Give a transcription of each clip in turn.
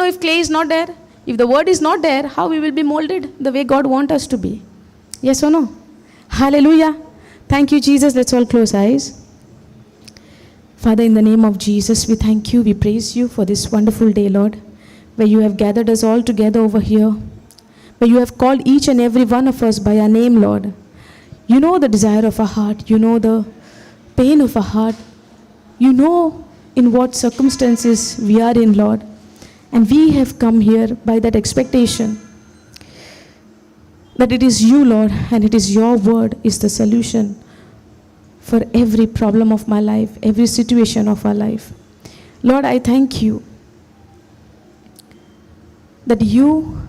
if clay is not there? If the word is not there, how we will be molded the way God wants us to be? Yes or no? Hallelujah. Thank you, Jesus. Let's all close eyes. Father, in the name of Jesus, we thank you, we praise you for this wonderful day, Lord, where you have gathered us all together over here, where you have called each and every one of us by our name, Lord. You know the desire of our heart. You know the pain of our heart. You know in what circumstances we are in, Lord. And we have come here by that expectation that it is you, Lord, and it is your word is the solution for every problem of my life, every situation of our life. Lord, I thank you that you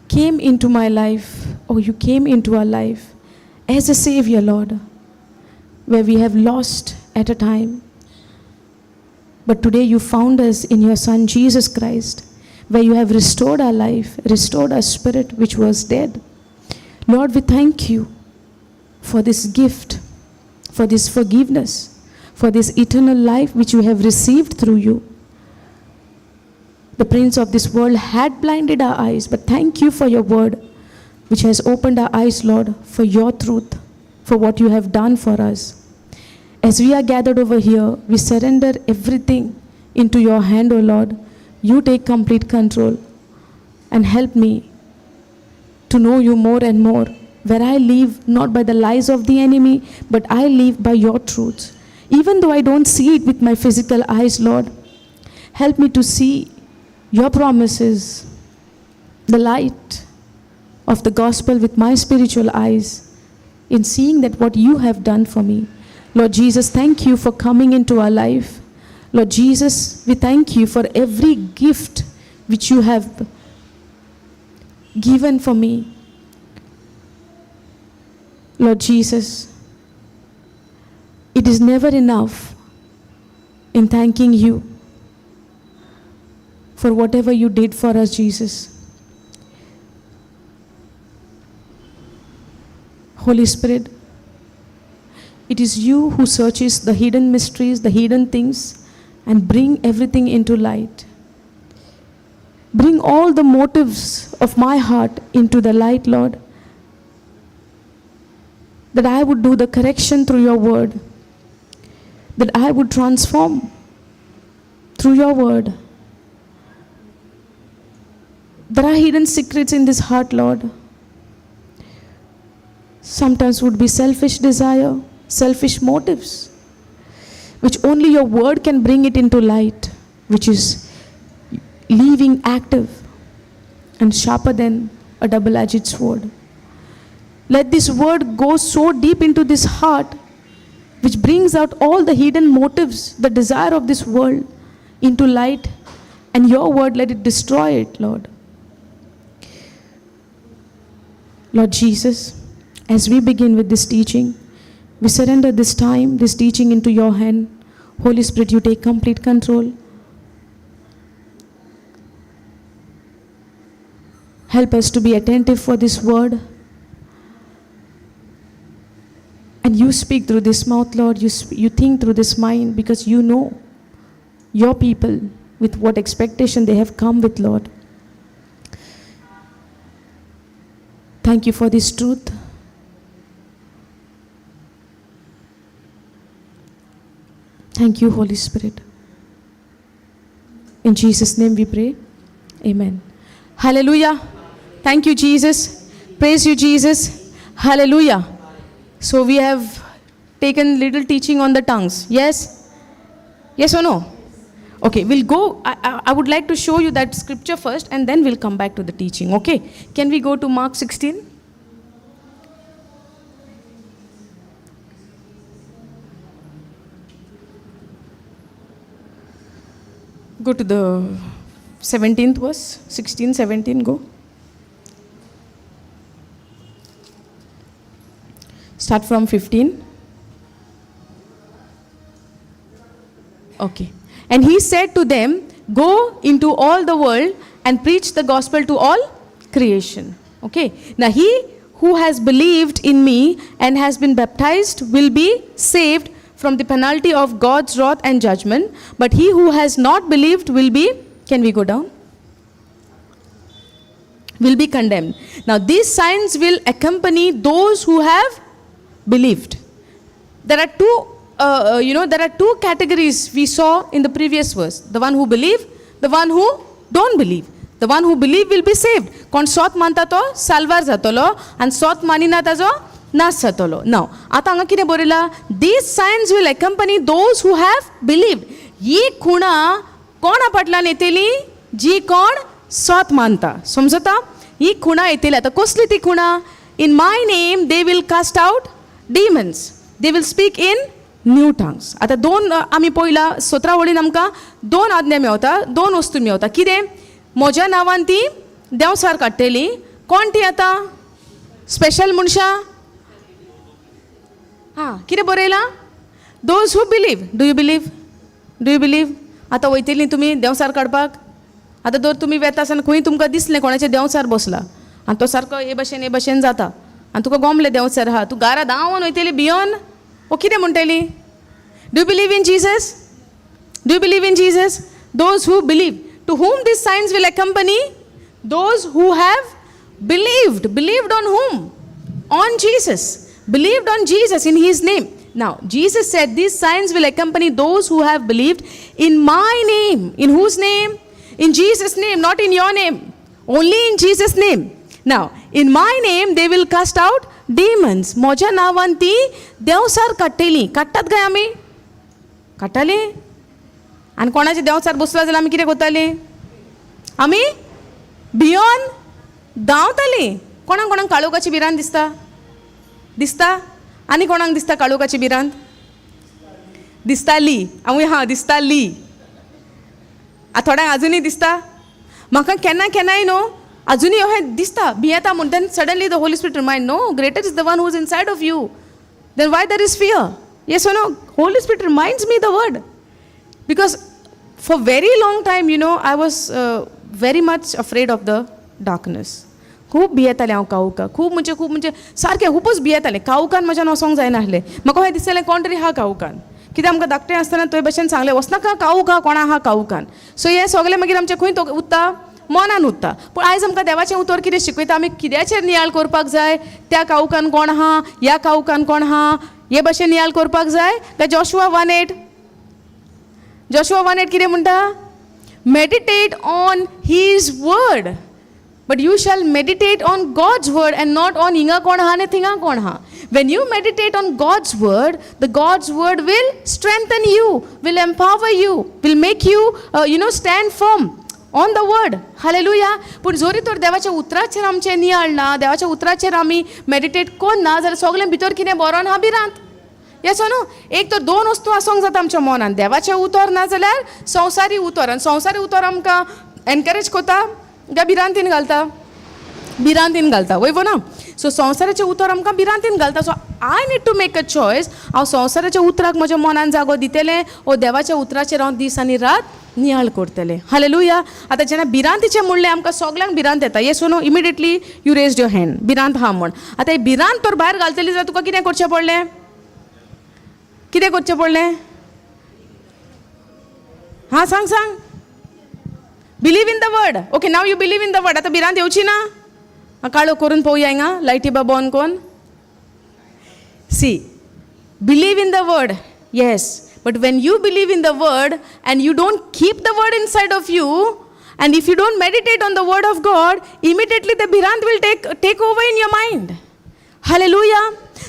came into my life, or you came into our life as a Savior, Lord, where we have lost at a time. But today you found us in your Son, Jesus Christ, where you have restored our life, restored our spirit which was dead. Lord, we thank you for this gift, for this forgiveness, for this eternal life which we have received through you. The prince of this world had blinded our eyes, but thank you for your word, which has opened our eyes, Lord, for your truth, for what you have done for us. As we are gathered over here, we surrender everything into your hand, O Lord. You take complete control and help me to know you more and more, where I live not by the lies of the enemy, but I live by your truths. Even though I don't see it with my physical eyes, Lord, help me to see your promises, the light of the gospel with my spiritual eyes, in seeing that what you have done for me. Lord Jesus, thank you for coming into our life. Lord Jesus, we thank you for every gift which you have given for me. Lord Jesus, it is never enough in thanking you for whatever you did for us, Jesus. Holy Spirit, it is you who searches the hidden mysteries, the hidden things, and bring everything into light. Bring all the motives of my heart into the light, Lord, that I would do the correction through your word, that I would transform through your word. There are hidden secrets in this heart, Lord. Sometimes would be selfish desire, selfish motives, which only your word can bring it into light, which is living active and sharper than a double-edged sword. Let this word go so deep into this heart, which brings out all the hidden motives, the desire of this world into light, and your word, let it destroy it, Lord. Lord Jesus, as we begin with this teaching, we surrender this time, this teaching into your hand. Holy Spirit, you take complete control. Help us to be attentive for this word. And you speak through this mouth, Lord. You think through this mind, because you know your people with what expectation they have come with, Lord. Thank you for this truth. Thank you, Holy Spirit. In Jesus' name we pray. Amen. Hallelujah. Thank you, Jesus. Praise you, Jesus. Hallelujah. So we have taken little teaching on the tongues. Yes? Yes or no? Okay, we'll go. I would like to show you that scripture first, and then we'll come back to the teaching. Okay? Can we go to Mark 16? Go to the 17th verse. 16, 17, go. Start from 15. Okay. And he said to them, go into all the world and preach the gospel to all creation. Okay. Now he who has believed in me and has been baptized will be saved from the penalty of God's wrath and judgment. But he who has not believed will be, can we go down? will be condemned. Now these signs will accompany those who have believed. There are two categories we saw in the previous verse. The one who believe, the one who don't believe. The one who believe will be saved. कोण स्वत मानता तो साल्वार जातलो आणि स्वत मानिना ताजो नाश जातलो. Now आता हांगा कितें बरयला? These signs will accompany those who have believed. ही खुणा कोण आपटल्यान येतली? जी कोण स्वत मानता. समजता? ही खुणा येतली. आता कसली ती खुणा? In my name they will cast out demons. They will speak in new tongues. आता दोन आमी पळयला 17 वळीन आमकां दोन आज्ञा मेवता, दोन वस्तू मेवता. कितें? म्हज्या नांवान ती देंवसार काडटली. कोण ती आतां? स्पेशल मनशां? हां, कितें बरयलां? Those who believe. Do you believe? Do you believe? आतां वयतलीं तुमी देंवसार काडपाक. आतां जर तुमी वेता आसतना खंय तुमकां दिसलें कोणाचें देंवसार बसला आनी तो सारको हे भशेन जाता आनी तुका गमलें देंवसार आहा, तूं घरा धांवन वयतली भियोन ओ कितें म्हणटली? Do you believe in Jesus? Do you believe in Jesus? Those who believe. To whom these signs will accompany? Those who have believed. Believed on whom? On Jesus. Believed on Jesus in his name. Now, Jesus said these signs will accompany those who have believed in my name. In whose name? In Jesus' name, not in your name. Only in Jesus' name. Now, in my name they will cast out demons. म्हज्या नांवान ती देंवसार काडटली. काडटात काय आमी? काडटाली? आनी कोणाचे देंवसार बसला जाल्यार आमी कितें करताली? आमी भियोन धांवताली. कोणाक कोणाक काळोखाची भिरांत दिसता? दिसता? आनी कोणाक दिसता काळोखाची भिरांत? दिसताली. आवय हां, दिसताली. थोड्यांक आजुनी दिसता. म्हाका केन्ना केन्नाय न्हू आजुनी अहें दिसता, भियेता म्हण. Then suddenly the Holy Spirit remind, no, greater is the one who is inside of you. Then why there is fear? Yes or no? Holy Spirit reminds me the word. Because for very long time, I was very much afraid of the darkness. खूब भियेतालें हांव काळोखाक. खूब म्हणजे सारकें खूबच भियेतालें. काळोखान म्हज्यान वचोंक जायना आसलें. म्हाका अशें दिसतालें कोण तरी आहा काळोखान. कित्याक आमकां धाकटें आसतना तुवें भशेन सांगलें वचनाका काळोखा, कोणा आहा काळोखान. सो हें सगळें मागीर आमचें खंय उरता? मनान उरता. पूण आयज आमकां देवाचें उतर कितें शिकयता? आमी कित्याचेर नियाळ करपाक जाय? त्या काळोखान कोण आहा? ह्या काळोखान कोण आहा? हे भशेन नियाळ करपाक जाय काय? Joshua 1:8. Joshua 1:8 कितें म्हणटा? Meditate on his word. But you shall meditate on God's word and not on hinga कोण आहा ने थिंगा कोण आहा. When you meditate on God's word, the God's word will strengthen you, will empower you, will make you, stand firm on the word. Hallelujah. पूण जोरी तर देवाच्या उतराचेर आमचें नियाळ ना, देवाच्या उतराचेर आमी मेडिटेट करना जाल्यार सगळें भितर कितें बरोवन आहा? भिरांत. येस न्हू? एक तर दोन वस्तू आसूंक जाता आमच्या मनान. देवाचें उतर ना जाल्यार संवसारी उतर. आनी संवसारी उतर आमकां एनकरेज करता काय भिरांतीन घालता? भिरांतीन घालता. वयव ना? सो संवसाराचें उतर आमकां भिरांतीन घालता. So I need to make a choice. हांव संवसाराच्या उतराक म्हज्या मनान जागो दितलें ओ देवाच्या उतराचेर हांव दीस आनी रात नियाळ करतलें. हालेलुया. आतां जेन्ना भिरांतीचें म्हणलें आमकां सगल्यांक भिरांत येता. येस न्हू? Immediately you raised your hand. भिरांत आहा म्हण. आतां ही भिरांत तर भायर घालतली जाल्यार तुका कितें करचें पडलें? कितें करचें पडलें? हां, सांग. Believe in the word. Okay, now you believe in the word. आतां भिरांत येवची ना? काळो करून पळोवया हिंगा. लायटी बा बंद कोन. See, believe in the word. Yes, but when you believe in the word and you don't keep the word inside of you, and if you don't meditate on the word of God, immediately the भिरांत will take over in your mind. Hallelujah.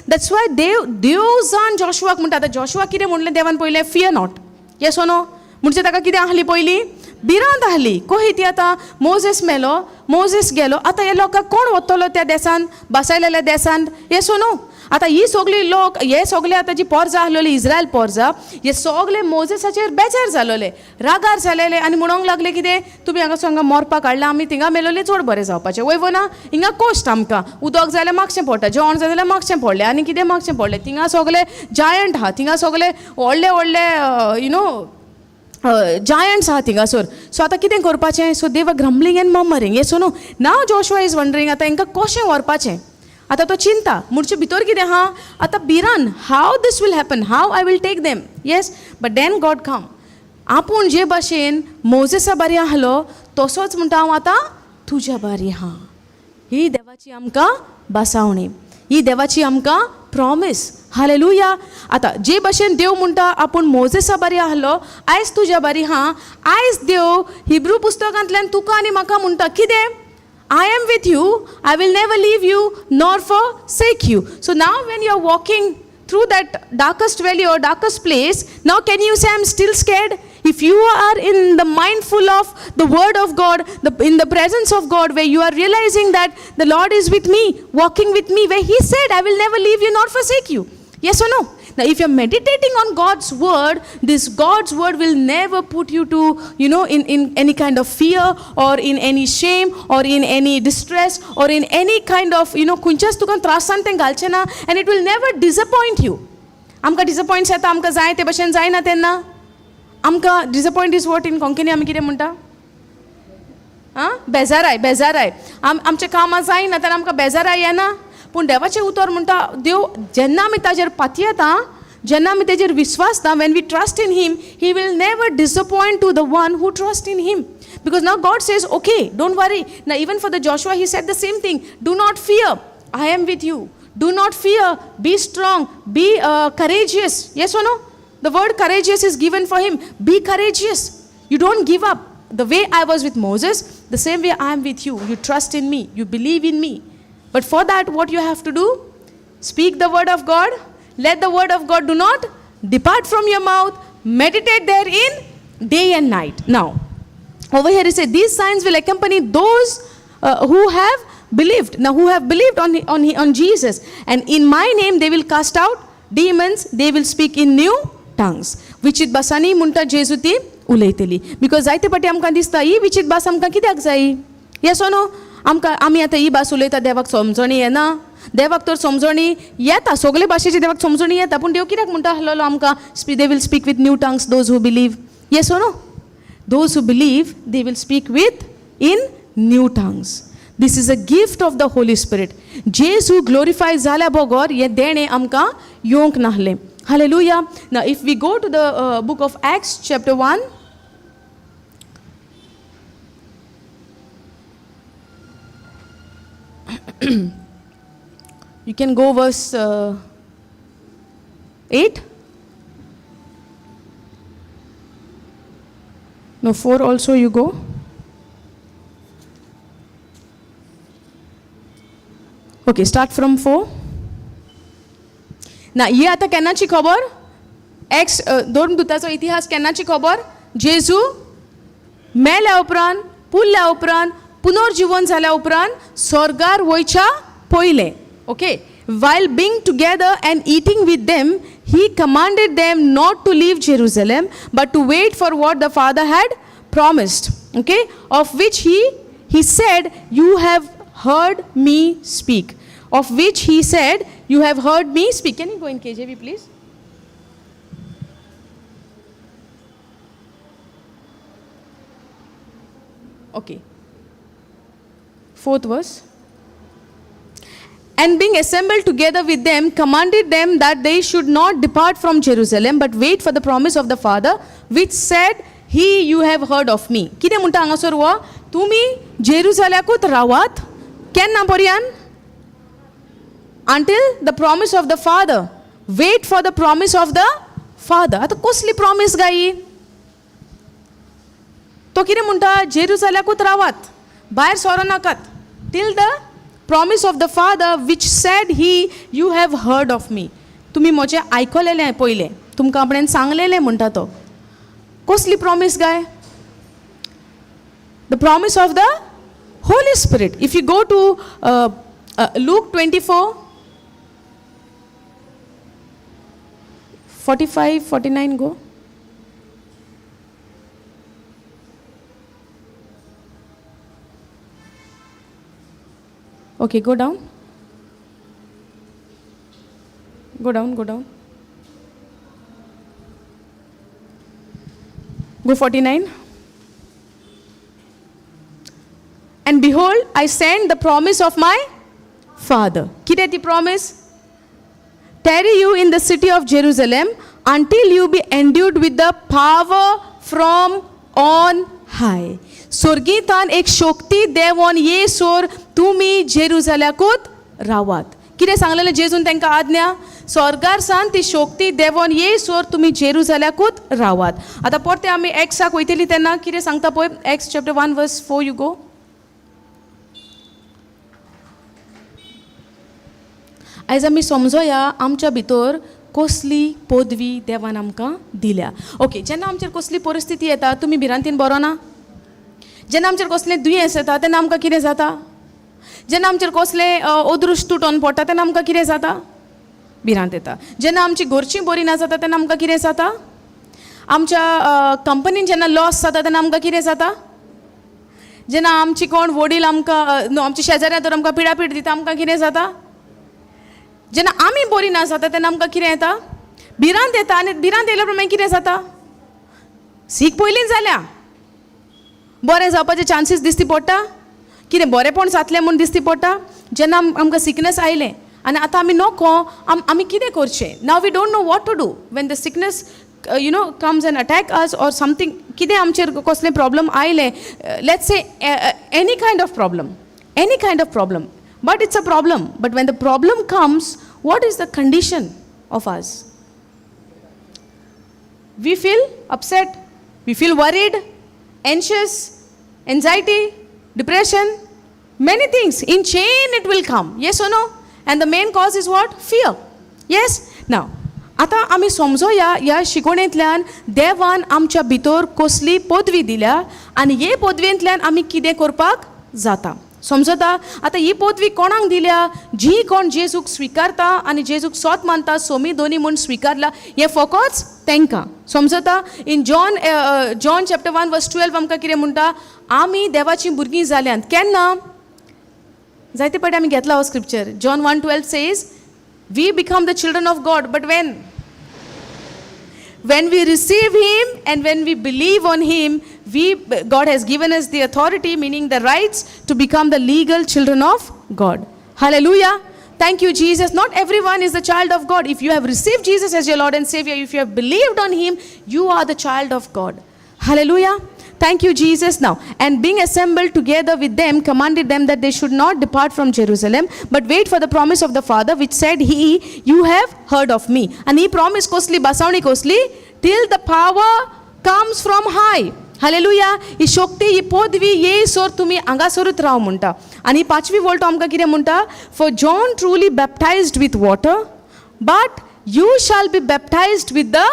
That's why देव जाण जॉशुआक म्हणटा. आतां Joshua कितें म्हणलें देवान पयलें? Fear not. Yes or no? म्हणजे ताका कितें आहली पयलीं? भिरांत आहली. कोही ती आतां मोजेस मेलो, मोजेस गेलो. आतां हे लोकांक कोण वतलो त्या देसान, बासायलेल्या देसान? Yes or no? आतां ही सगळी लोक, हे सगळे आतां जी पोरजां आहलेली इस्रायल पोरजां, हे सगळे मोजेसाचेर बेजार जालोले, रागार जालेले आनी म्हणोंक लागले कितें? तुमी हांगा मरपाक हाडला, आमी थिंगा मेलोली चड बरें जावपाचें. वयव ना? हिंगा कोश्ट आमकां. उदक जाल्यार मागचें पडटा, जेवण जाय जाल्यार मागचें पडलें, आनी कितें मागचें पडलें? थिंगा सगळे जायंट आहा, थिंगा सगळे व्हडले giants आहा थिंगासोर. सो आतां कितें करपाचें? So they were grumbling and murmuring. Yes no? Now Joshua is wondering आतां हांकां कशें व्हरपाचें? आतां तो चिंता. म्हणचे भितर कितें आहा? आतां भिरान. How this will happen? How I will take them? Yes, but then God come. आपूण जे भाशेन मोजेसा बारी आहलो तसोच म्हणटा हांव आतां तुज्या बारी आहा. ही देवाची आमकां बासावणी, ही देवाची आमकां प्रॉमिस. हालेलुया. आता जे भाशेन देव म्हणटा आपूण मोजेसा बारी आहलो, आयज तुज्या बारी हा. आयज देव हिब्रू पुस्तकांतल्यान तुका आनी म्हाका म्हणटा कितें? I am with you, I will never leave you nor forsake you. So now when you are walking through that darkest valley or darkest place, now can you say I'm still scared? If you are in the mindful of the word of God, in the presence of God, where you are realizing that the Lord is with me, walking with me, where he said I will never leave you nor forsake you. Yes or no? Now if you're meditating on God's word, this God's word will never put you to, in any kind of fear or in any shame or in any distress or in any kind of, kunchas tukan trasan ten galchena, and it will never disappoint you. Amka disappoint seta amka जाय ते भशेन जायना तेन्ना. आमकां disappoint is what in Konkani आमी कितें म्हणटा? बेजाराय. आमचें कामां जायना तर आमकां बेजाराय येना. पूण देवाचें उतर म्हणटा देव जेन्ना आमी ताजेर पातयेता, जेन्ना आमी तेजेर विश्वासता, when we trust in him, he will never disappoint to the one who trusts in him. Because now God says, okay, don't worry. Now even for the Joshua, he said the same thing. Do not fear. I am with you. Do not fear. Be strong. Be courageous. Yes or no? The word courageous is given for him. Be courageous. You don't give up. The way I was with Moses, the same way I am with you. You trust in me. You believe in me. But for that, what you have to do? Speak the word of God. Let the word of God do not depart from your mouth. Meditate therein day and night. Now, over here it says, these signs will accompany those who have believed. Now, who have believed on Jesus. And in my name they will cast out demons. They will speak in new tongues. Vichit basani munta jesuti uleiteli. Because जायते पाटी आमकां दिसता ही विचित भास आमकां कित्याक जायी? Yes or no? आमी आतां ही भास उलयता देवाक समजणी येना. देवाक तर समजणी येता, सगळे भाशेची देवाक समजणी येता, पूण देव कित्याक म्हणटा आहलो आमकां they will speak with new tongues those who believe. Yes or no? Those who believe they will speak with in new tongues. This is a gift of the Holy Spirit. Jezu glorify जाल्या बगर हें देणें आमकां येवंक नाहलें. Hallelujah. Now if we go to the book of Acts chapter 1, you can go verse 8. No, 4 also you go. Okay, start from 4. ना ये आता केन्नाची खबर? एक्स 2 दुताचो इतिहास केन्नाची खबर? जेजू मेल्या उपरांत, पुरल्या उपरांत, पुनर्जीवन जाल्या उपरांत स्वर्गार वयच्या पयलें. Okay, while being together and eating with them, he commanded them not to leave Jerusalem, but to wait for what the Father had promised. Okay, of which he said, you have heard me speak. Of which he said, you have heard me speak. Can you go in KJV, please? Okay. 4th verse. And being assembled together with them, commanded them that they should not depart from Jerusalem, but wait for the promise of the Father, which said, he you have heard of me. कितें म्हणटा हांगासर हो? तुमी जेरुसलेमाकूच रावात. केन्ना पर्यंत? Until the promise of the Father. Wait for the promise of the Father. आता कसली प्रॉमिस गाई? तो कितें म्हणटा? जेरुसलेमाकूच रावात. भायर सोरो नाकात. Till the promise of the Father, which said he, you have heard of me. तुम्ही म्हजें आयकलेलें पयलें. तुमकां आपणें सांगलेलें म्हणटा तो. कसली promise guy? The promise of the Holy Spirit. If you go to Luke 24, 45, 49, go. Okay, go down. Go down, go down. Go 49. And behold, I send the promise of my Father. Kide the promise? Tarry you in the city of Jerusalem until you be endued with the power from on high. स्वर्गीतान एक शक्ती देवोन येसोर तुमी जेरुसलेमाकूच रावात. कितें सांगलेलें जेजून तांकां आज्ञा? स्वर्गार सान ती शोक्ती देवोन येसोर तुमी जेरुसलेमाकूच रावात. आतां परते आमी एक्साक वयतली तेन्ना कितें सांगता पळय, Acts chapter 1 verse 4 you go. आयज आमी समजोया आमच्या भितर कसली पदवी देवान आमकां दिल्या. ओके, जेन्ना आमचेर कसली परिस्थिती येता, तुमी भिरांतीन बरो ना? जेन्ना आमचेर कसलें दुयेंस येता तेन्ना आमकां कितें जाता? जेन्ना आमचेर कसलें अदृश्ट तुटोन पडटा तेन्ना आमकां कितें जाता? भिरांत येता. जेन्ना आमची घरचीं बरीं ना जाता तेन्ना आमकां कितें जाता? आमच्या कंपनीन जेन्ना लॉस जाता तेन्ना आमकां कितें जाता? जेन्ना आमची कोण वडील आमकां आमच्या शेजाऱ्या तर आमकां पिडापीड दिता आमकां कितें जाता? जेन्ना आमी बरीं ना जाता तेन्ना आमकां कितें येता? भिरांत येता. आनी भिरांत येयल्या प्रमाणे कितें जाता? सीख पयलींच जाल्या, बरें जावपाचे चान्सीस दिसती पडटा, कितें बरेंपण जातलें म्हूण दिसती पडटा. जेन्ना आमकां सिकनेस आयलें आनी आतां आमी नोको, आमी कितें करचें? Now we don't know what to do when the sickness comes and attack us or something. कितें आमचेर कसलें प्रॉब्लम आयलें, let's say any kind of problem, but it's a problem. But when the problem comes, what is the condition of us? We feel upset, we feel worried, anxious, anxiety, depression, many things. In chain it will come, yes or no? And the main cause is what? Fear. Yes? Now, आता आमी समजोया ह्या शिकवणेंतल्यान देवान आमच्या भितर कसली पदवी दिल्या आनी हे पदवेंतल्यान आमी कितें करपाक जाता. समजता? आतां ही पदवी कोणाक दिल्या? जी कोण जेजूक स्विकारता आनी जेजूक सोत मानता, सोमी दोनी म्हूण स्विकारला, हे फकत तांकां. समजता? इन जॉन चॅप्टर 1 वर्स 12 आमकां कितें म्हणटा? आमी देवाचीं भुरगीं जाल्यांत. केन्ना? जायते फावटी आमी घेतला हो scripture. John 1:12 says we become the children of God, but when we receive him and when we believe on him, God has given us the authority, meaning the rights to become the legal children of God. Hallelujah. Thank you, Jesus. Not everyone is the child of God. If you have received Jesus as your Lord and Savior, if you have believed on him, you are the child of God. Hallelujah. Thank you, Jesus. Now, and being assembled together with them, commanded them that they should not depart from Jerusalem, but wait for the promise of the Father, which said you have heard of me. And he promised costly, basawni costly, till the power comes from high. Hallelujah. ही शक्ती, ही पदवी येयसोर तुमी हांगासरूच राव म्हणटा. आनी 5वी volt आमकां कितें म्हणटा? For John truly baptized with water, but you shall be baptized with the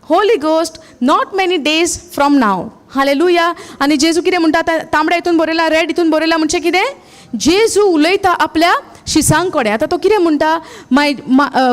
Holy Ghost not many days from now. Hallelujah. आनी जेजू कितें म्हणटा? तांबड्या हितून बरयला, रेड हितून बरयला म्हणजे कितें? जेजू उलयता आपल्या शिसांक कडेन. आतां तो कितें म्हणटा?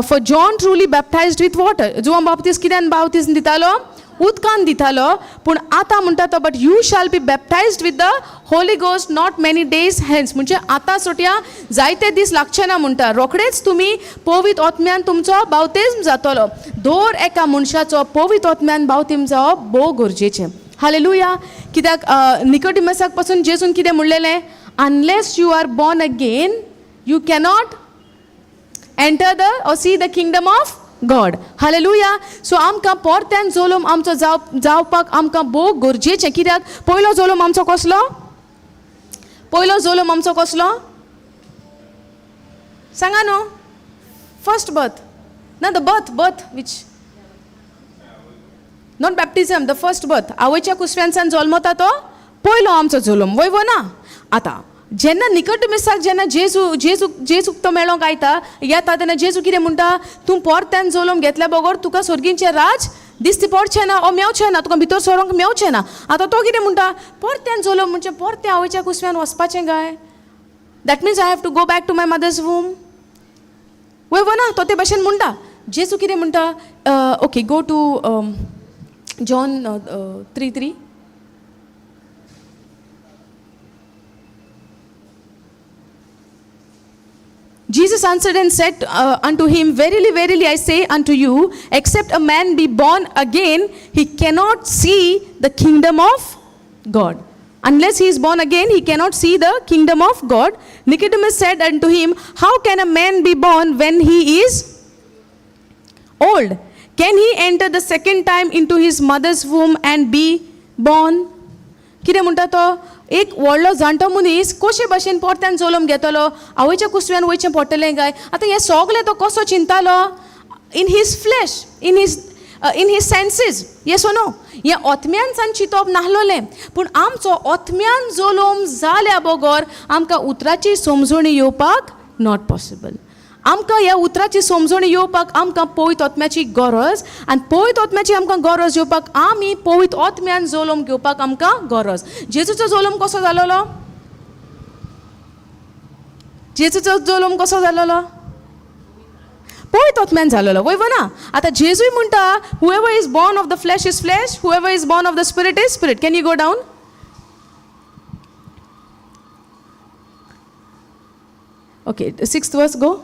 For John truly baptized with water. जुआन बाप्तिस्ट कित्यान बाप्तिस्ट दितालो? उदकान दितालो. पूण आतां म्हणटा तो, but you shall be baptized with the Holy Ghost not many days hence. म्हणजे आतां सोट्या जायते दीस लागचे ना म्हणटा. रोखडेच तुमी पवित्र आत्म्यान तुमचो बावतेजम जातलो. दर एका मनशाचो पवित्र आत्म्यान बावतीम जावप भोव गरजेचें. हालेलुया. कित्याक निकोडिमसाक पासून जेजून कितें म्हणलेलें? Unless you are born again you cannot enter the or see the kingdom of God. Hallelujah. So आमकां परत्यान जोलोम आमचो जावपाक आमकां भोव गरजेचें. कित्याक पयलो जोलोम आमचो कसलो? पयलो जोलोम आमचो कसलो? सांगा न्हू. फर्स्ट बर्थ ना, the birth which not baptism, the first birth. आवयच्या कुसव्यांसान जल्मता तो पयलो आमचो जोलोम, वय ना. आतां जेन्ना निकोडिमसाक जेन्ना जेजूक तो मेळोंक येता तेन्ना जेजू कितें म्हणटा? तूं परत्यान जोलोम घेतल्या बगर तुका स्वर्गींचें राज दिसती पडचें ना, ओ मेवचें ना, तुका भितर सरोंक मेवचें ना. आतां तो कितें म्हणटा? परत्यान जोलोम म्हणजे परते आवयच्या कुसव्यान वचपाचें काय? That means I have to go back to my mother's womb, वय ना. तो ते भाशेन म्हणटा. जेजू कितें म्हणटा? Okay, go to John 3:3. Jesus answered and said unto him, Verily, verily, I say unto you, except a man be born again, he cannot see the kingdom of God. Unless he is born again, he cannot see the kingdom of God. Nicodemus said unto him, How can a man be born when he is old? Can he enter the second time into his mother's womb and be born? कितें म्हणटा तो? एक व्हडलो जाणटो मनीस कशे भाशेन परत्यान जोलम घेतलो, आवयच्या कुसव्यान वयचें पडटलें काय, आतां हें सगलें तो कसो चिंतालो, in his flesh, in his senses, yes no. हें ओतम्यान सान चिंतप नाहलोलें, पूण आमचो ओतम्यान जोलम जाल्या बगर आमकां उतराची समजणी येवपाक नॉट पॉसिबल. आमकां ह्या उतराची समजणी येवपाक आमकां पवित आत्म्याची गरज, आनी पवित आत्म्याची आमकां गरज येवपाक आमी पवित आत्म्यान जोलम घेवपाक आमकां गरज. जेजूचो जोलम कसो जालोलो? जेजूचो जोलम कसो जालोलो? पवित आत्म्यान जालोलो, वयव ना. आतां जेजूय म्हणटा whoever is born of the flesh is flesh, whoever is born of the spirit is spirit. Can you go down? Okay, 6th verse, go.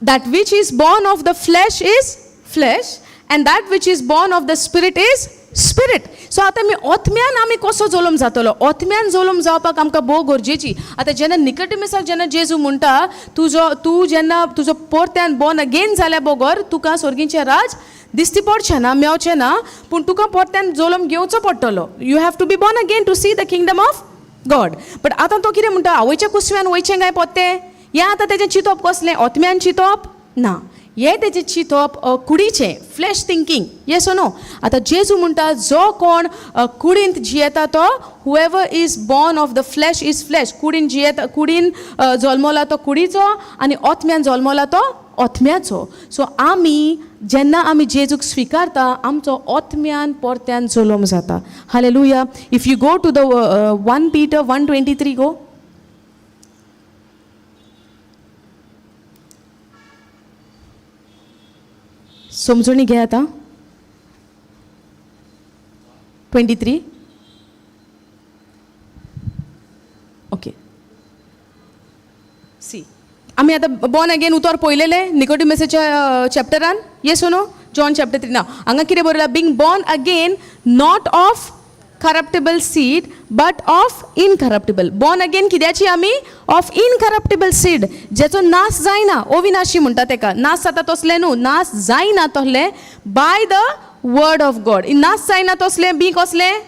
That which is born of the flesh is flesh, and that which is born of the spirit is spirit. So आता मी आत्म्यान आमी कसो जोलम जातलो? आत्म्यान जोलम जावपाक आमकां भोव गरजेची. आतां जेन्ना निकोडेमुसाक जेन्ना जेजू म्हणटा तूं जेन्ना तुजो परत्यान बॉर्न अगेन जाल्या बगर तुका स्वर्गीचें राज दिसती पडचें ना, मेवचें ना, पूण तुका परत्यान जोलम घेवचो पडटलो. You have to be born again to see the kingdom of God. But आतां तो कितें म्हणटा, आवयच्या कुसव्यान वयचें काय पडटें? हें आतां तेजें चिंतप कसलें? आत्म्यान चिंतप ना, हें तेजें चिंतप कुडीचें, फ्लॅश थिंकींग, येस नो. आतां जेजू म्हणटा जो कोण कुडींत जियेता तो whoever is born of the flesh is flesh. कुडीन जियेता, कुडीन जल्मला तो कुडीचो, आनी आत्म्यान जल्मला तो आत्म्याचो. सो जेन्ना आमी जेजूक स्विकारता आमचो आत्म्यान परत्यान जोलम जाता. Hallelujah. If you go to the 1 Peter 1:23, go. समजून घे आता. 23. ओके, सी आमी आतां बॉर्न अगेन उतर पळयलेलें निकोडेमुसाच्या चॅप्टरान, येस नो. जॉन चॅप्टर 3 ना हांगा कितें बरयलां? Being born again not of corruptible seed but of incorruptible. Born again कित्याची आमी? ऑफ इनकरप्टिबल सीड, जेचो नाश जायना, अविनाशी म्हणटा तेका. नाश जाता तसलें न्हू, नाश जायना तसलें bye the word of God. नाश जायना तसलें बी कसलें?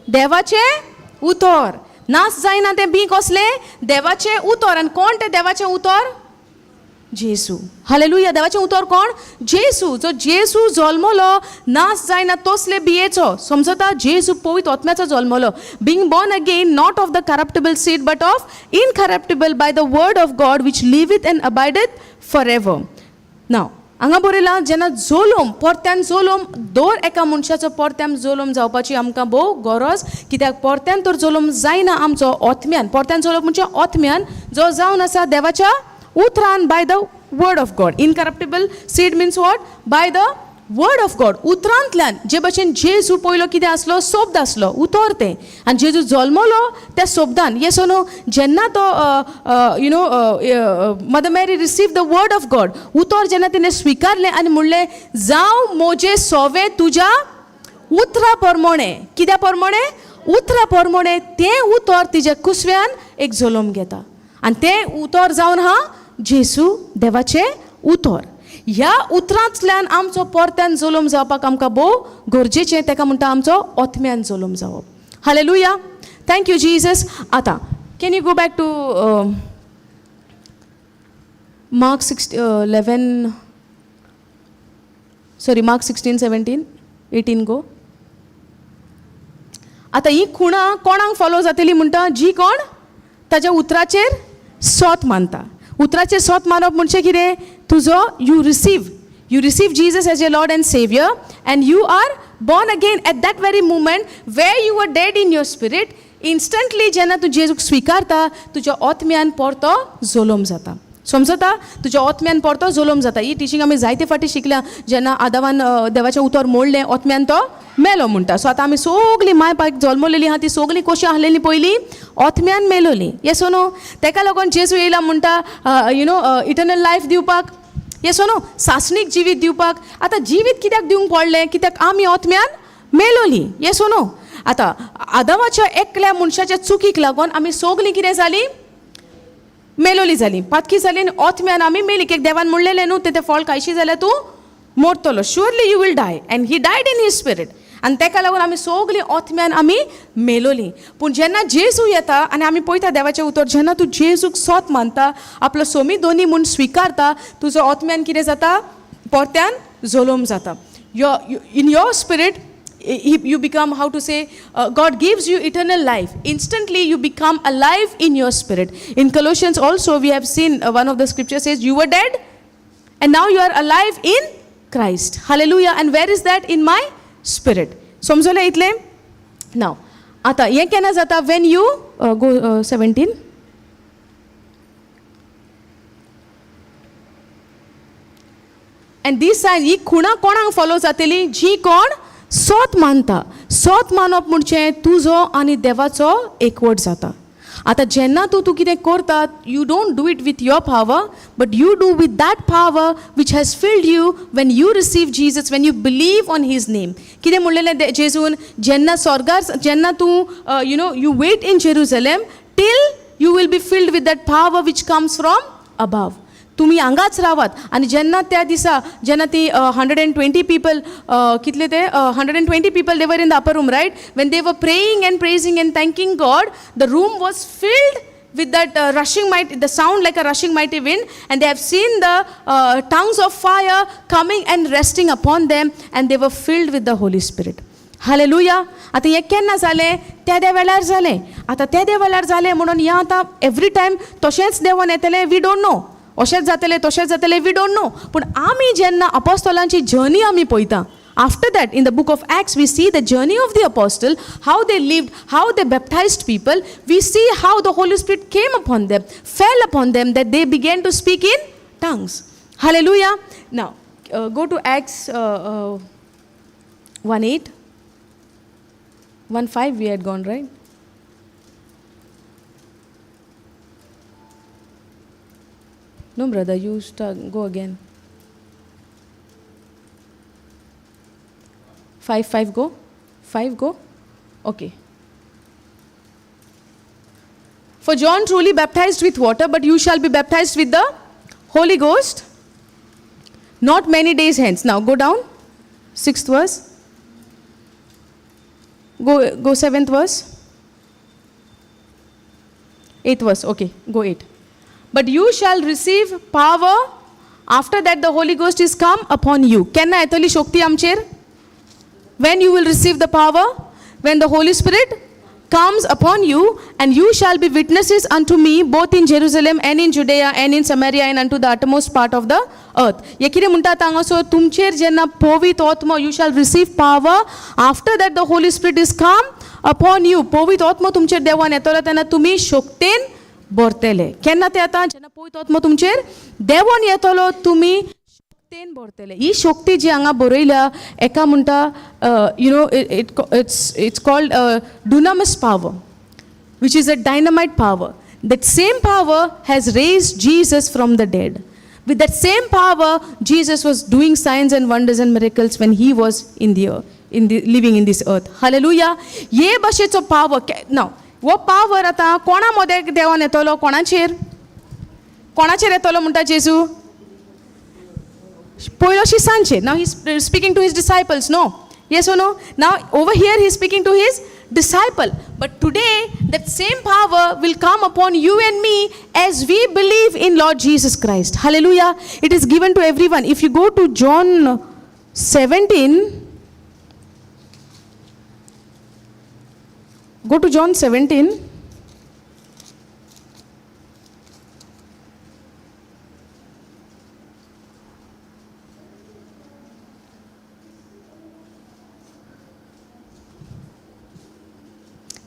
देवाचें उतर. नाश जायना तें बी कसलें? देवाचें उतर. आनी कोण तें देवाचें उतर? जेजू. हालेलुया. देवाचें उतर कोण? जेजू. जो जेजू जल्मलो नाश जायना तसले बियेचो, समजता? जेजू पवित्र आत्म्याचो जल्मलो. Being born again not of the corruptible seed but of incorruptible by the word of God which liveth and abideth forever. Now हांगा बरयलां जेन्ना जोलम परत्यान जोलम दर एका मनशाचो परत्यान जोलम जावपाची आमकां भोव गरज. कित्याक परत्यान तर जोलम जायना आमचो आत्म्यान. परत्यान जोलम म्हणजे आत्म्यान जो जावन आसा देवाच्या उतरान by the word of God. Incorruptible seed means what? By the word of God. उतरांतल्यान जे भशेन जेजू पयलो कितें आसलो? शब्द आसलो, उतर तें. आनी जेजू जल्मलो त्या शब्दान, येस नो. जेन्ना तो मदर मेरी receive the word of God, उतर जेन्ना तिणें स्विकारलें आनी म्हणलें जावं मोजे सोवे तुज्या उतरा प्रमाणे. कित्या प्रमाणे? उतरा प्रमाणे. तें उतर तिच्या कुसव्यान एक जोलम घेता, आनी तें उतर जावन हा जेजू देवाचें उतर. ह्या उतरांतल्यान आमचो परत्यान जोलम जावपाक आमकां भोव गरजेचें. तेका म्हणटा आमचो आत्म्यान जोलम जावप. हालेलुया. Thank you Jesus. आतां can you go back to Mark 16:17-18 go. आतां ही खुणां कोणाक फॉलो जातली म्हणटा? जी कोण ताच्या उतराचेर सोत मानता. उतराचेर सोत मानप म्हणजे कितें? तुजो you receive Jesus as your lord and saviour and you are born again at that very moment where you are dead in your spirit. Instantly जेन्ना तूं जेजूक स्विकारता तुज्या आत्म्यान परतो जोलम जाता. समजता? तुज्या आत्म्यान परतो जोलम जाता. ही टिचींग आमी जायते फाटी शिकल्या. जेन्ना आदावान देवाचें उतर मोडलें आत्म्यान तो मेलो म्हणटा. सो आतां आमी सगलीं माय पायक जल्मलेलीं आहा ती सगलीं कशीं आहलेलीं पयलीं? आत्म्यान मेलोलीं. Yes no. तेका लागून जेजू येयला म्हणटा इटर्नल लायफ दिवपाक. Yes no. सासणीक जिवीत दिवपाक. आतां जिवीत कित्याक दिवंक पडलें? कित्याक आमी आत्म्यान मेलोलीं. Yes no. आतां आदामाच्या एकल्या मनशाच्या चुकीक लागून आमी सगलीं कितें जालीं? मेलोली जाली, पातकी जाली आनी आत्म्यान आमी मेली. एक देवान म्हणलेलें न्हू तें फळ खायशी जाल्यार तूं मोरतलो. Surely you will die. And he died in his spirit. आनी तेका लागून आमी सगळीं ओतम्यान आमी मेलोलीं. पूण जेन्ना जेजू येता आनी आमी पळयता देवाचें उतर, जेन्ना तूं जेजूक सोत मानता, आपलो सोमी दोनी म्हूण स्विकारता, तुजो ओतम्यान कितें जाता? परत्यान जलोम जाता. In your spirit, you become, how to say, God gives you eternal life. Instantly you become alive in your spirit. In Colossians also we have seen one of the scriptures says, you were dead and now you are alive in Christ. Hallelujah. And where is that? In my spirit. Somjole itle? Now, ata ye kena jata when you go 17. And these signs, ही खुणा कोणाक follow जातली? जी कोण सोत मानता. सोत मानप म्हणजे तुजो आनी देवाचो एकवट जाता. आता जेन्ना तूं कितें करता, you don't do it with your power, but you do with that power which has filled you when you receive Jesus, when you believe on his name. कितें म्हणलेलें जेजून? जेन्ना स्वर्गार, जेन्ना तूं you wait in Jerusalem till you will be filled with that power which comes from above. तुम्ही हांगाच रावात. आनी जेन्ना त्या दिसा जेन्ना ती 120 people कितले ते 120 people, they were in the upper room, right? When they were praying and praising and thanking God, the room was filled with that rushing mighty, the sound like a rushing mighty wind, and they have seen the tongues of fire coming and resting upon them, and they were filled with the Holy Spirit. Hallelujah. आता हे केन्ना जालें? त्या वेळार जालें. आता त्या वेळार जालें म्हणून हें आतां एवरी टायम तशेंच देवान येतलें, वी डोंट नो. अशेंच जातलें तशेंच जातलें, वी डोंट नो. पूण आमी जेन्ना अपोस्तलांची जर्नी आमी पळयता, after that in the book of Acts we see the journey of the apostle, how they lived, how they baptized people. We see how the Holy Spirit came upon them, fell upon them, that they began to speak in tongues. Hallelujah. Now go to Acts 1:8, 1:5 we had gone, right? No, brother, you go again. 5 go? 5 go? Okay. For John truly baptized with water, but you shall be baptized with the Holy Ghost not many days hence. Now go down. 6th verse. Go 7th verse. 8th verse. Okay, go 8. But you shall receive power after that the Holy Ghost is come upon you. Kenna etali shokti amcher? When you will receive the power? When the Holy Spirit comes upon you, and you shall be witnesses unto me both in Jerusalem and in Judea and in Samaria and unto the uttermost part of the earth. Yekire munta tangaso tumcher jenna povit atma, you shall receive power after that the Holy Spirit is come upon you. Povit atma tumcher devan yetola tena tumi shokten bortele. Kenna te ata jenna povit atma tumcher devon yetolo tumi shokten bortele. Ee shokti ji anga boroila eka munta it's called Dunamis power, which is a dynamite power. That same power has raised Jesus from the dead. With that same power, Jesus was doing signs and wonders and miracles when he was in the earth, living in this earth. Hallelujah. Ye bashecho power. Now, वो power आता कोणामध्ये देवान येतलो? कोणाचेर येतलो म्हणटा जेजू? पयलो शिसांचेर. Now he's speaking to his disciples, no? Yes or no? Now over here he's speaking to his disciple. But today that same power will come upon you and me as we believe in Lord Jesus Christ. Hallelujah. It is given to everyone. If you go to John 17, go to John 17.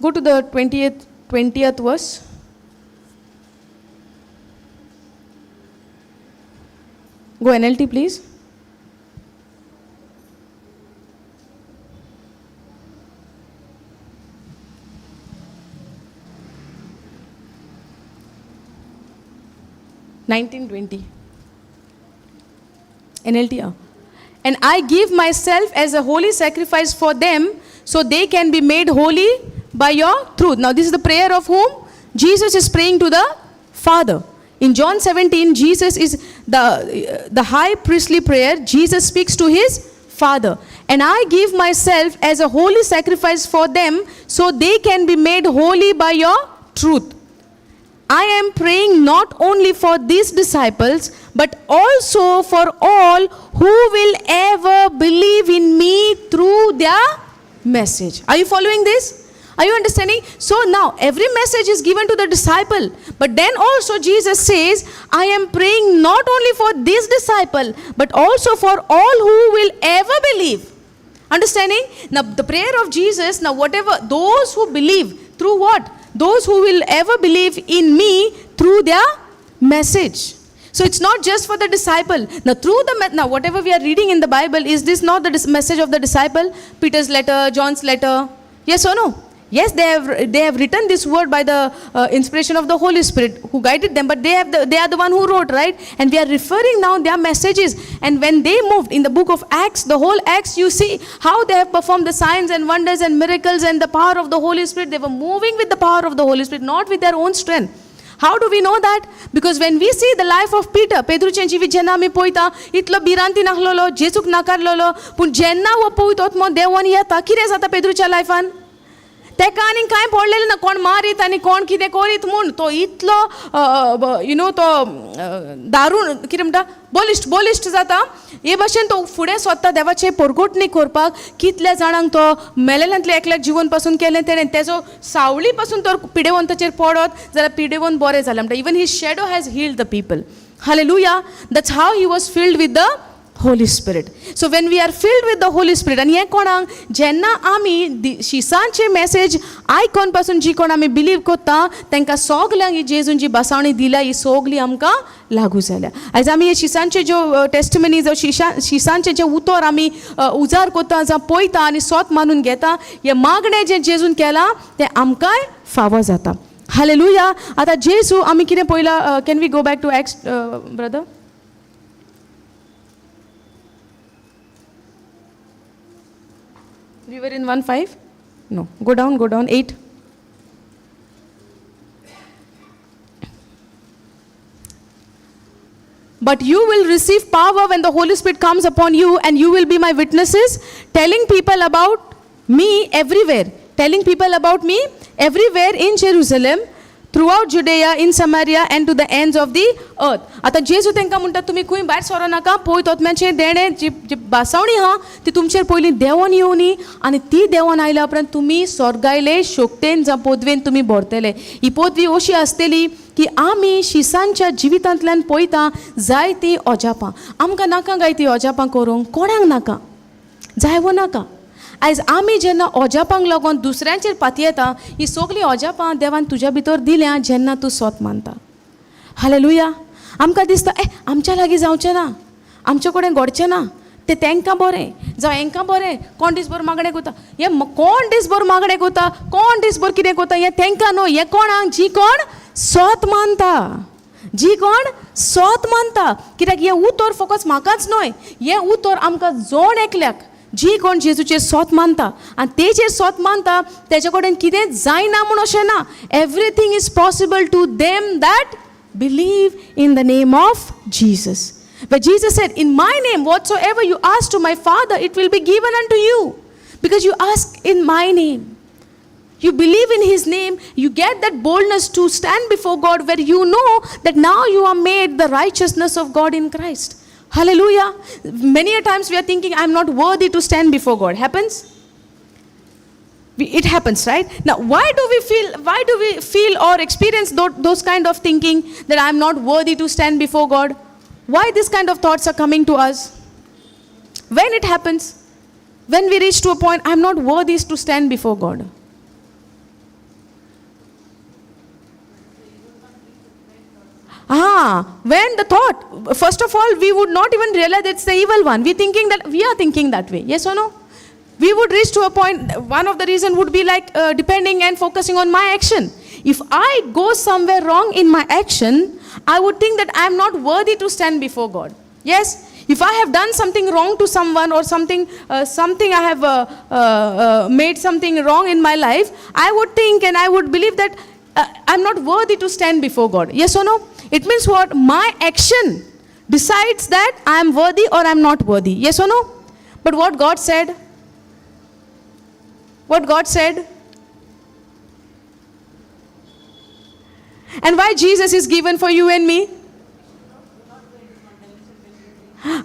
Go to the 20th verse. Go NLT, please. (19:20) NLT. And I give myself as a holy sacrifice for them, so they can be made holy by your truth. Now this is the prayer of whom? Jesus is praying to the Father. In John 17, Jesus is the high priestly prayer. Jesus speaks to his Father. and I give myself as a holy sacrifice for them, so they can be made holy by your truth. I am praying not only for these disciples, but also for all who will ever believe in me through their message. Are you following this? Are you understanding? So now every message is given to the disciple, but then also Jesus says, I am praying not only for this disciple, but also for all who will ever believe. Understanding? Now the prayer of Jesus, now whatever, those who believe through what? Those who will ever believe in me through their message. So it's not just for the disciple. Now whatever we are reading in the Bible, is this not the message of the disciple? Peter's letter, John's letter? Yes or no? Yes, they have written this word by the inspiration of the Holy Spirit who guided them, but they are the one who wrote, right? And we are referring now their messages. And when they moved in the book of Acts, the whole Acts, you see how they have performed the signs and wonders and miracles and the power of the Holy Spirit. They were moving with the power of the Holy Spirit, not with their own strength. How do we know that? Because when we see the life of Peter, Pedruचे जीवित जेन्ना आमी पळयता, इतलो भिरांती नासलोलो, जेजूक नाकारलोलो, पूण जेन्ना हो पवित्र आत्मो देवान येता, कितें जाता पेद्रूच्या लायफान? तेका आनी कांय पडलेलें ना, कोण मारीत आनी कोण कितें करीत म्हूण तो इतलो तो दारूण कितें म्हणटा बलिश्ट जाता. हे भाशेन तो फुडें सोदता देवाचे परगोटणी करपाक. कितल्या जाणांक तो मेलेल्यांतले एकल्याक जिवन पासून केलें तेणें, तेजो सावळी पासून तो पिडेवंताचेर पडत जाल्यार पिडेवंत बरें जालें म्हणटा. Even his shadow has healed the people. Hallelujah. That's how he was filled with the Holy Spirit. So when we are filled with the Holy Spirit, and हे कोणाक जेन्ना आमी शिसांचे मेसेज आयकून पासून जी कोण आमी बिलीव करता तांकां सगल्यांक ही जेजून जी बसावणी दिल्या ही सगली आमकां लागू जाल्या. आयज आमी हे शिसांचे ज्यो टेस्टमनी जो शिसांचे जे उतर आमी उजार करता जावं पळयता आनी सोत मानून घेता, हे मागणें जें जेजून केलां तें आमकांय फावो जाता. हालेलुया. आतां जेजू आमी कितें पळयलां? Can we go back to Acts brother? We were in 1:5? No. Go down, 8. But you will receive power when the Holy Spirit comes upon you, and you will be my witnesses, telling people about me everywhere in Jerusalem, throughout Judea, in Samaria, and to the ends of the earth. आता जेजू तांकां म्हणटा तुम्ही खंय भायर सरो नाका, पळयत आत्म्याचें देणें जी बासावणी आहा ती तुमचेर पयलीं देंवन येवनी, आनी ती देंवन आयल्या उपरांत तुमी स्वर्गायले शोकतेन जावं पदवेन तुमी भरतले. ही पदवी अशी आसतली की आमी शिसांच्या जिवितांतल्यान पळयता जायतीं अजापां. आमकां नाका गाय ती अजापां करूंक, कोणाक नाका, जायवो नाका. आयज आमी जेन्ना अजापांक लागून दुसऱ्यांचेर पातयेता, ही सगळीं अजापां देवान तुज्या भितर दिल्या जेन्ना तूं सोत मानता. हालेलुया. आमकां दिसता आमच्या लागीं जावचें ना, आमचे कडेन घडचें ना, तें तांकां बरें जावं हांकां बरें. कोण दिसभर मागणें करता, हे कोण दिसभर मागणें करता, कोण दिसभर कितें करता, हें तांकां न्हू. हें कोणाक? जी कोण सोत मानता, जी कोण सोत मानता. कित्याक हें उतर फकत म्हाकाच न्हय, हें उतर आमकां जोड एकल्याक जी कोण जेजूचेर सोत मानता आनी तेचेर सोत मानता तेजे कडेन कितें जायना म्हूण अशें ना. Everything is possible to them that believe in the name of Jesus. But Jesus said, in my name, whatsoever you ask to my Father, it will be given unto you. Because you ask in my name. You believe in his name, you get that boldness to stand before God where you know that now you are made the righteousness of God in Christ. Hallelujah. Many a times we are thinking, I'm not worthy to stand before God. Happens? It happens, right? Now, why do we feel or experience those kind of thinking that I'm not worthy to stand before God? Why this kind of thoughts are coming to us? When it happens, when we reach to a point, I'm not worthy to stand before God. When the thought, first of all, we would not even realize it's the evil one. We are thinking that way. Yes or no? We would reach to a point, one of the reason would be like depending and focusing on my action. If I go somewhere wrong in my action, I would think that I am not worthy to stand before God. Yes? If I have done something wrong to someone or something I have made something wrong in my life, I would think and I would believe that I'm not worthy to stand before God. Yes or no? It means what? My action decides that I am worthy or I am not worthy. Yes or no? But what God said? What God said? And why Jesus is given for you and me?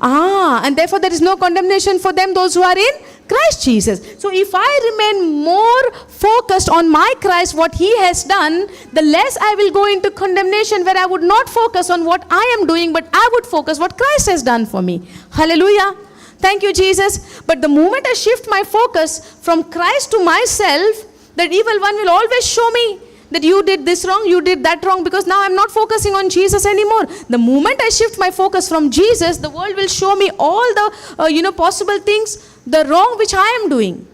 And therefore there is no condemnation for them, those who are in Christ Jesus. So if I remain more focused on my Christ, what He has done, the less I will go into condemnation, where I would not focus on what I am doing, but I would focus what Christ has done for me. Hallelujah. Thank you, Jesus. But the moment I shift my focus from Christ to myself, that evil one will always show me that you did this wrong, you did that wrong, because now I'm not focusing on Jesus anymore. The moment I shift my focus from Jesus, the world will show me all the possible things, the wrong which I am doing.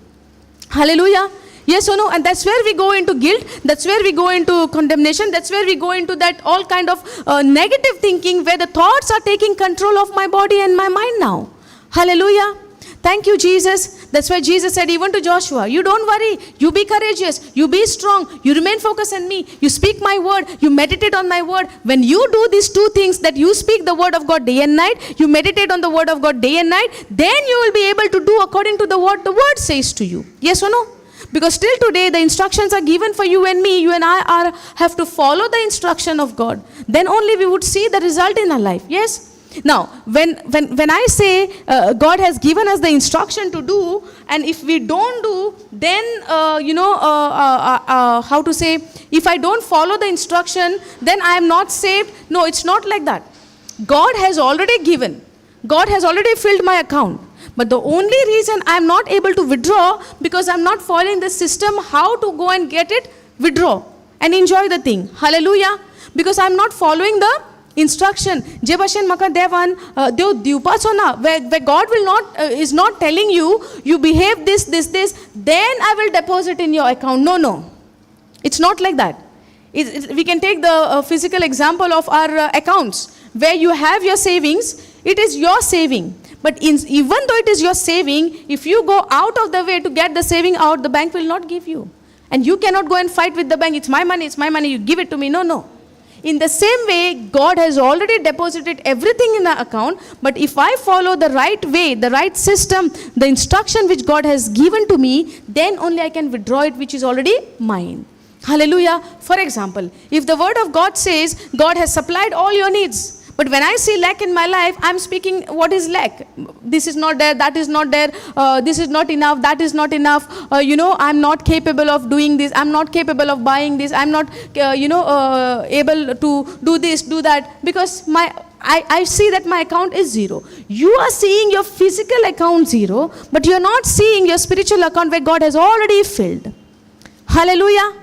Hallelujah. Yes or no? And that's where we go into guilt. That's where we go into condemnation. That's where we go into that all kind of negative thinking, where the thoughts are taking control of my body and my mind now. Hallelujah. Thank you, Jesus. That's why Jesus said even to Joshua, you don't worry, you be courageous, you be strong, you remain focused on me, you speak my word, you meditate on my word. When you do these two things, that you speak the word of God day and night, you meditate on the word of God day and night, then you will be able to do according to what the word says to you. Yes or no? Because still today the instructions are given for you and me. You and I have to follow the instruction of God. Then only we would see the result in our life. Yes? Now, when I say God has given us the instruction to do, and if we don't do, then, how to say, if I don't follow the instruction, then I am not saved. No, it's not like that. God has already given. God has already filled my account. But the only reason I am not able to withdraw, because I am not following the system, how to go and get it, withdraw and enjoy the thing. Hallelujah. Because I am not following the instruction. Je bashen maka devan deu diupacho na, where God will not is not telling you, you behave this, then I will deposit in your account. No. It's not like that. We can take the physical example of our accounts, where you have your savings. It is your saving. But even though it is your saving, if you go out of the way to get the saving out, the bank will not give you. And you cannot go and fight with the bank. It's my money, you give it to me. No. In the same way, God has already deposited everything in the account, but if I follow the right way, the right system, the instruction which God has given to me, then only I can withdraw it, which is already mine. Hallelujah. For example, if the word of God says, God has supplied all your needs, but when I see lack in my life, I'm speaking what is lack. This is not there, that is not there, this is not enough, that is not enough, I'm not capable of doing this, I'm not capable of buying this, I'm not, able to do this, do that, because I see that my account is zero. You are seeing your physical account zero, but you're not seeing your spiritual account where God has already filled. Hallelujah.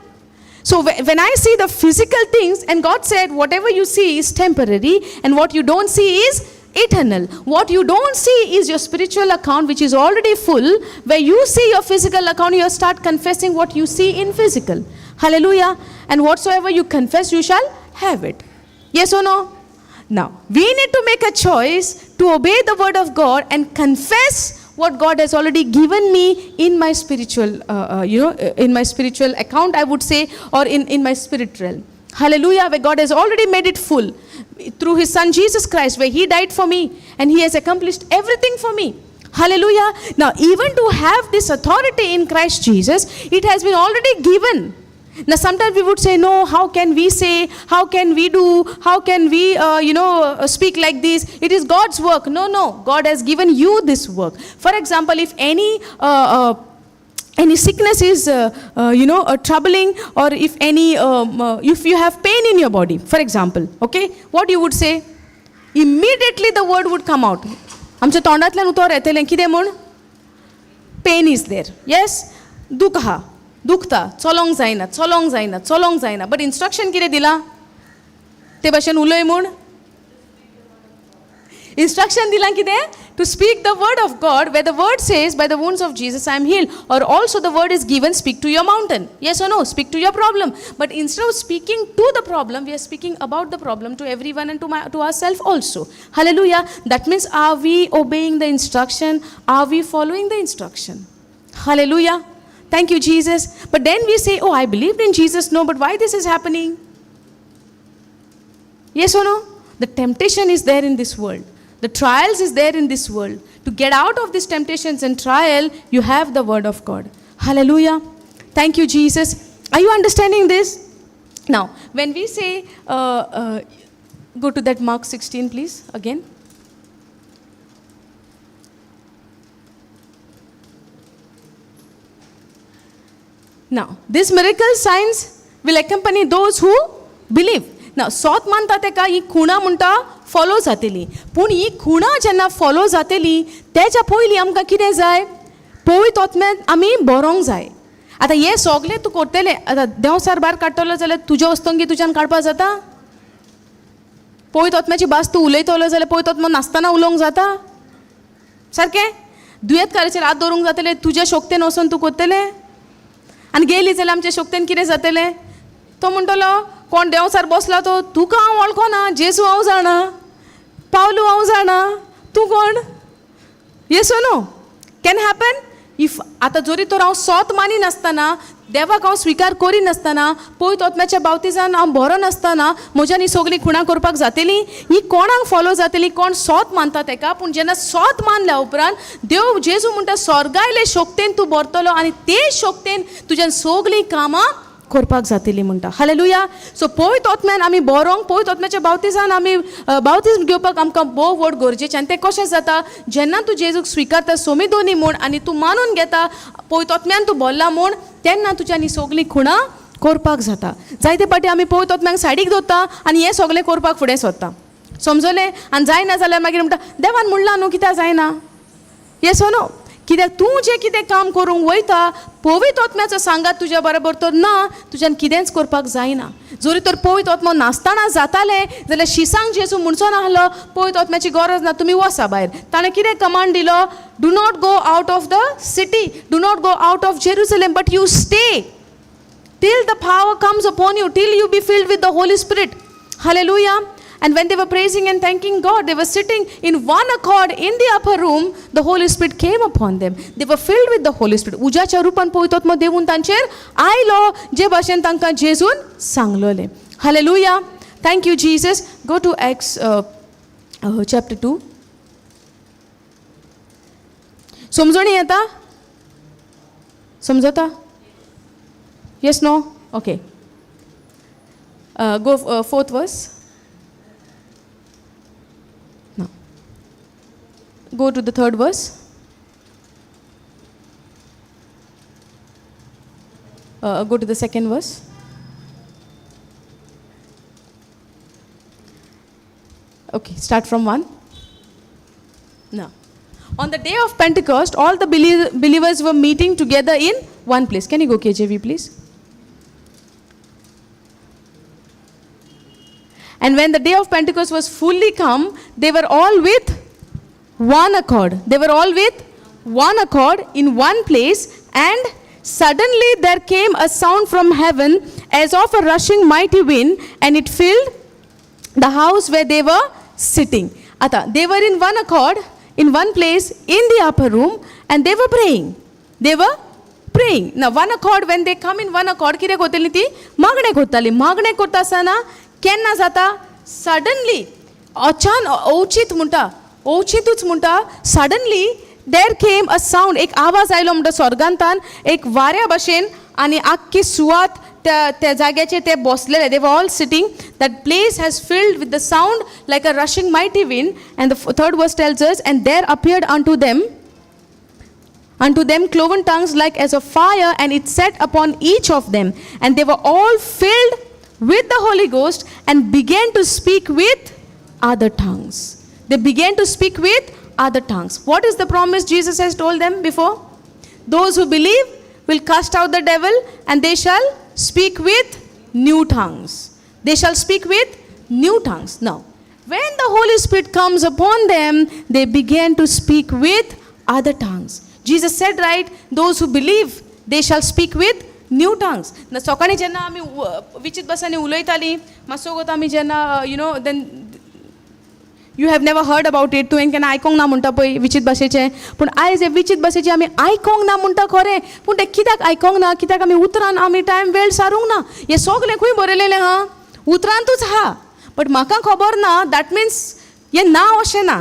So when I see the physical things, and God said, whatever you see is temporary, and what you don't see is eternal. What you don't see is your spiritual account, which is already full. Where you see your physical account, you start confessing what you see in physical. Hallelujah. And whatsoever you confess, you shall have it. Yes or no? Now, we need to make a choice to obey the word of God and confess what God has already given me in my spiritual, in my spiritual account, I would say, or in my spirit realm. Hallelujah, where God has already made it full through His Son Jesus Christ, where He died for me and He has accomplished everything for me. Hallelujah. Now, even to have this authority in Christ Jesus, it has been already given. Now, sometimes we would say, no, how can we say, how can we do, how can we, speak like this? It is God's work. No, God has given you this work. For example, if any sickness is, troubling, or if if you have pain in your body, for example, okay, what you would say? Immediately the word would come out. आमच्या तोंडातल्यान उतर येतलें कितें म्हूण? Pain is there. Yes? दुखता, चलोंक जायना. But instruction कितें दिला? ते भाशेन उलय म्हूण. Instruction दिला कितें? To speak the word of God, where the word says, by the wounds of Jesus I am healed. Or also the word is given, speak to your mountain. Yes or no? Speak to your problem. But instead of speaking to the problem, we are speaking about the problem to everyone and to ourselves also. Hallelujah. That means, are we obeying the instruction? Are we following the instruction? Hallelujah. Thank you, Jesus. But then we say, oh, I believed in Jesus. No, but why this is happening? Yes or no? The temptation is there in this world. The trials is there in this world. To get out of these temptations and trial, you have the word of God. Hallelujah. Thank you, Jesus. Are you understanding this? Now, when we say, go to that Mark 16, please, again. Now, these miracle signs will accompany those who believe. Now, सोत मानता तेका ही खुणा म्हणटा follow जातली. पूण ही खुणा जेन्ना follow जातली तेच्या पयलीं आमकां कितें जाय? पवित्र आत्म्यान आमी बरोंक जाय. आतां हे सगळें तूं करतलें. आतां देंवसार भायर काडटलो जाल्यार तुज्या वस्तूंकी तुज्यान काडपाक जाता? पवित्र आत्म्याची भास तूं उलयतलो जाल्यार पवित्र आत्मा नासतना उलोवंक जाता? सारकें? दुयेंतकाराचेर हात दवरूंक जातलें तुज्या शक्तीन वचून तूं करतलें? आनी गेली जाल्यार आमच्या शक्तीन कितें जातलें? तो म्हणटलो कोण देंवसार बसला तो तुका हांव वळखना, जेजू हांव जाणा, पावलू हांव जाणा, तूं कोण? Yes or no? Can happen? If आतां जरी तर हांव सोत मानी नासतना, देवाक हांव स्विकार करी नासतना, पवित्र आत्म्याच्या बावतिजान हांव बरो नासतना म्हज्यान ही सगळीं खुणां करपाक जातली? ही कोणाक फॉलो जातली? कोण सोत मानता तेका. पूण जेन्ना सोत मानल्या उपरांत देव जेजू म्हणटा स्वर्गायले शक्तीन तूं भरतलो आनी ते शक्तीन तुज्यान सगळीं कामां करपाक जातली म्हणटा. हालेलुया. सो पवित्र आत्म्यान आमी बरोंक, पवित्र आत्म्याच्या बावतिजान आमी बावतिजम घेवपाक आमकां भोव व्हड गरजेचें. आनी तें कशें जाता? जेन्ना तूं जेजूक स्विकारता सोमिदोनी म्हूण आनी तूं मानून घेता पवित्र आत्म्यान तूं भरला म्हूण, तेन्ना तुज्यान ही सगळीं खुणां करपाक जाता. जायते फावटी आमी पवित्र आत्म्याक सायडीक दवरता आनी हें सगळें करपाक फुडें सरता. समजलें? आनी जायना जाल्यार मागीर म्हणटा देवान म्हणलां न्हू कित्याक जायना? Yes or no? कित्याक तूं जें कितें काम करूंक वयता पवित्र आत्म्याचो सांगात तुज्या बरोबर तर ना, तुज्यान कितेंच करपाक जायना. जरी तर पवित्र आत्मा नासतना जातालें जाल्यार शिसांक जेजू म्हणचो नाहलो पवित्र आत्म्याची गरज ना, तुमी वसा भायर. ताणें कितें कमांड दिलो? Do not go out of the city, do not go out of Jerusalem, but you stay till the power comes upon you, till you be filled with the Holy Spirit. Hallelujah. And when they were praising and thanking God, they were sitting in one accord in the upper room. The Holy Spirit came upon them. They were filled with the Holy Spirit. उजाच्या रूपान पवित्र आत्मा देवून तांचेर आयलो, जे भाशेन तांकां जेजून सांगलोलें. Hallelujah. Thank you, Jesus. Go to Acts chapter 2. समजणी येता? समजता? Yes, no? Okay. Go 4th verse. No. Go to the 3rd verse. Go to the 2nd verse. Okay, start from 1. No. On the day of Pentecost, all the believers were meeting together in one place. Can you go KJV, please? And when the day of Pentecost was fully come, they were all with one accord. They were all with one accord in one place, and suddenly there came a sound from heaven as of a rushing mighty wind, and it filled the house where they were sitting. Ata, they were in one accord, in one place, in the upper room, and they were praying. They were praying. Now, one accord, when they come in one accord, कितें करतली ती? मागणे करताली. मागणे करता आसतना केन्ना जाता? सडनली, औचित म्हणटा, औचितूच म्हणटा, suddenly there came a sound, एक आवाज आयलो म्हणटा स्वर्गांतान, एक वाऱ्या भाशेन, आनी आख्खी सुवात त्या जाग्याचेर ते बसलेले. They were all sitting. That place has filled with the sound like a rushing mighty wind. And the 3rd verse tells us, and there appeared unto them cloven tongues like as of fire, and it sat upon each of them. And they were all filled with the Holy Ghost and began to speak with other tongues. They began to speak with other tongues. What is the promise Jesus has told them before? Those who believe will cast out the devil, and they shall speak with new tongues. They shall speak with new tongues. Now, when the Holy Spirit comes upon them, they began to speak with other tongues. Jesus said, right, those who believe, they shall speak with new tongues. Na सकाळी जेन्ना आमी विचित भासांनी उलयताली, मातसोगोत आमी जेन्ना then you have never heard about it, तुवें केन्ना आयकोंक ना म्हणटा पळय विचित भाशेचें. पूण आयज हे विचित भाशेचें आमी आयकोंक ना म्हणटा खरें, पूण तें कित्याक आयकोंक ना? कित्याक आमी उतरान आमी टायम वेळ सारूंक ना. हें सगलें खंय बरयलेलें आहा? उतरांतूच आहा. बट म्हाका खबर ना, दॅट मिन्स हें ना अशें ना.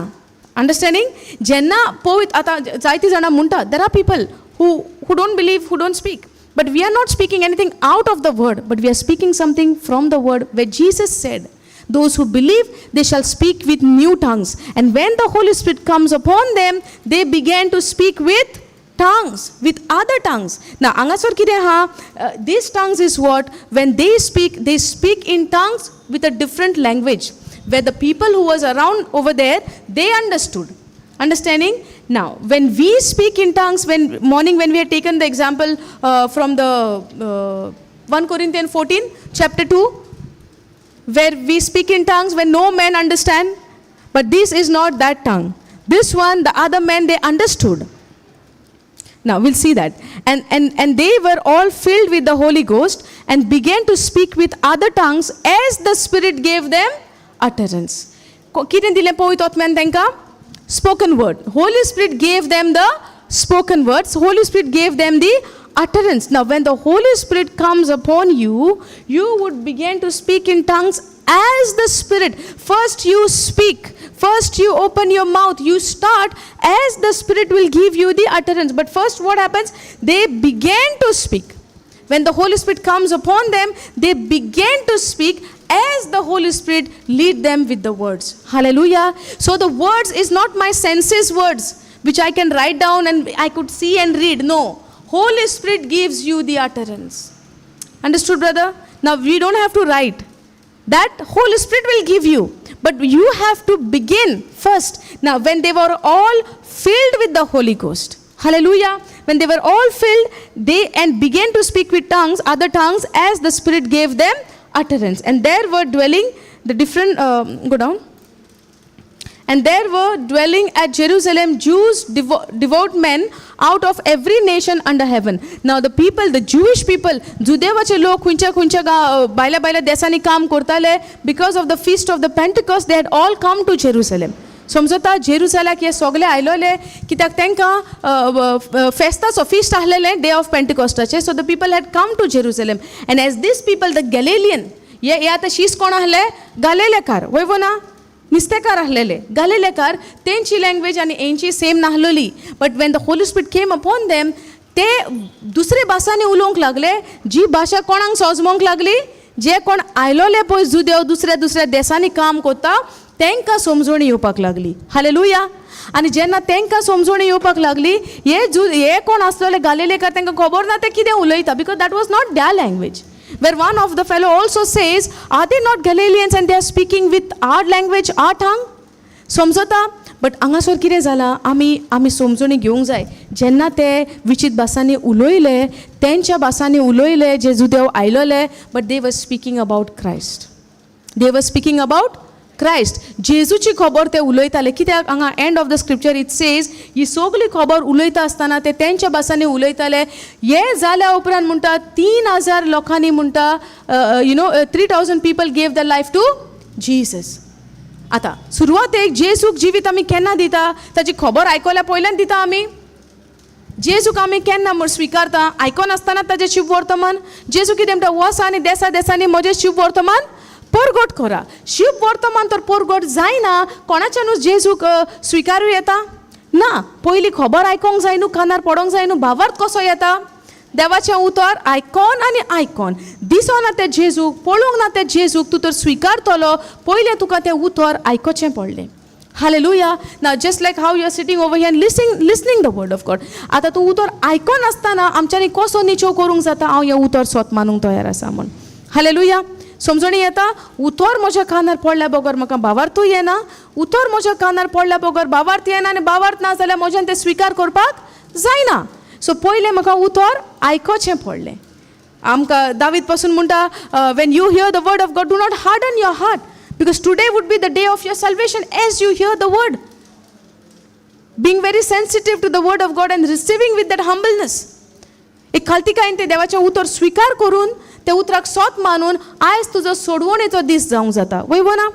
अंडरस्टँडिंग. जेन्ना पळयत आतां जायतीं जाणां म्हणटा there are people who don't believe, who don't speak. But we are not speaking anything out of the word, but we are speaking something from the word where Jesus said, those who believe, they shall speak with new tongues. And when the Holy Spirit comes upon them, they began to speak with tongues, with other tongues. Now, angasor kide ha, these tongues is what? When they speak in tongues with a different language, where the people who was around over there, they understood. Understanding? Now, when we speak in tongues, when we had taken the example from the 1 Corinthians 14, chapter 2, where we speak in tongues when no man understand, but this is not that tongue. This one, the other men, they understood. Now, we'll see that. And they were all filled with the Holy Ghost and began to speak with other tongues as the Spirit gave them utterance. Kiten dile poit otmen tenka? Spoken word. Holy Spirit gave them the spoken words. Holy Spirit gave them the utterance. Now, when the Holy Spirit comes upon you, you would begin to speak in tongues as the Spirit. First you speak. First you open your mouth. You start as the Spirit will give you the utterance. But first what happens? They began to speak. When the Holy Spirit comes upon them, they began to speak as the Holy Spirit lead them with the words. Hallelujah. So the words is not my senses words, which I can write down and I could see and read. No. Holy Spirit gives you the utterance. Understood, brother? Now we don't have to write. That Holy Spirit will give you. But you have to begin first. Now when they were all filled with the Holy Ghost. Hallelujah. When they were all filled, they and began to speak with tongues, other tongues, as the Spirit gave them utterance. And there were dwelling the different, go down. And there were dwelling at Jerusalem Jews, devout men out of every nation under heaven. Now the people, the Jewish people, Judevache lok kuncha ga baila desani kam kortale, because of the feast of the Pentecost, they had all come to Jerusalem. समजता Jerusalem के सगळे आयलोले कित्याक तांकां फेस्ताचो feast आहलेले day of पेंटिकॉस्टाचे. So the people had come to Jerusalem and as this people the Galilean हे आतां शीस कोण आहले गालिलेकार वयवो ना निस्तेकार आहलेले गालिलेकार तेंची लँग्वेज आनी हेंची सेम नाहलोली. But when the Holy Spirit came upon them ते दुसरे भासांनी उलोवंक लागले. जी भाशा कोणाक सोजमोंक लागली जे कोण आयलोले पळय जुदेव दुसऱ्या देशांनी काम करता तांकां समजणी येवपाक लागली. हालेलुया. आनी जेन्ना तांकां समजणी येवपाक लागली हे कोण आसलेले गालिलेकार तांकां खबर ना ते कितें उलयता because that was not the language. Where one of the fellow also says are they not Galileans and they are speaking with our language or tongue. समजता. बट हांगासर कितें जालां आमी समजणी घेवंक जाय. जेन्ना ते विचित भासांनी उलयले तेंच्या भासांनी उलयले जे जुदेव आयलोले but they were speaking about Christ. They were speaking about Christ. जेजूची खबर ते उलयताले. कित्याक हांगा end of the scripture it says ही सगळी खबर उलयता आसतना ते तेंच्या भासांनी उलयताले. हे जाल्या उपरांत म्हणटा 3000 लोकांनी म्हणटा 3000 people gave the life to Jesus. आतां सुरवातेक जेजूक जिवीत आमी केन्ना दिता ताची खबर आयकल्या पयल्यान दिता आमी. जेजूक आमी केन्ना स्विकारता आयकोन आसतना ताजें शुभ वर्तमान. जेजू कितें म्हणटा वस आनी देसांनी म्हजें शुभ वर्तमान परगट करा. शुभ वर्तमान तर परगट जायना कोणाच्यानूच जेजूक स्विकारूं येता ना. पयलीं खबर आयकोंक जाय न्हू कानार पडोंक जाय न्हू. भावार्थ कसो येता देवाचें उतर आयकोन दिसों ना तें जेजूक पळोवंक ना तें जेजूक तूं तर स्विकारतलो पयलें तुका तें उतर आयकोचें पडलें. Hallelujah. Now just like how you are sitting over here and listening the word of God. आता तूं उतर आयकोन आसतना आमच्यांनी कसो निचो करूंक जाता हांव हें उतर स्वत मानूंक तयार आसा म्हूण. हालेलुया. समजणी येता. उतर म्हज्या कानार पडल्या बगर म्हाका भावार्थूय येना. उतर म्हज्या कानार पडल्या बगर भावार्थ येना आनी भावार्थ ना जाल्यार म्हज्यान तें स्विकार करपाक जायना. सो पयलें म्हाका उतर आयकोचें पडलें. आमकां दावीद पासून म्हणटा when you hear the word of God do not harden your heart because today would be the day of your salvation as you hear the word. Being very sensitive to the word of God and receiving with that humbleness. एक खालतीकायेन तें देवाचें उतर स्विकार करून ते उतराक सोत मानून आयज तुजो सोडवणेचो दीस जावंक जाता. वयवो ना.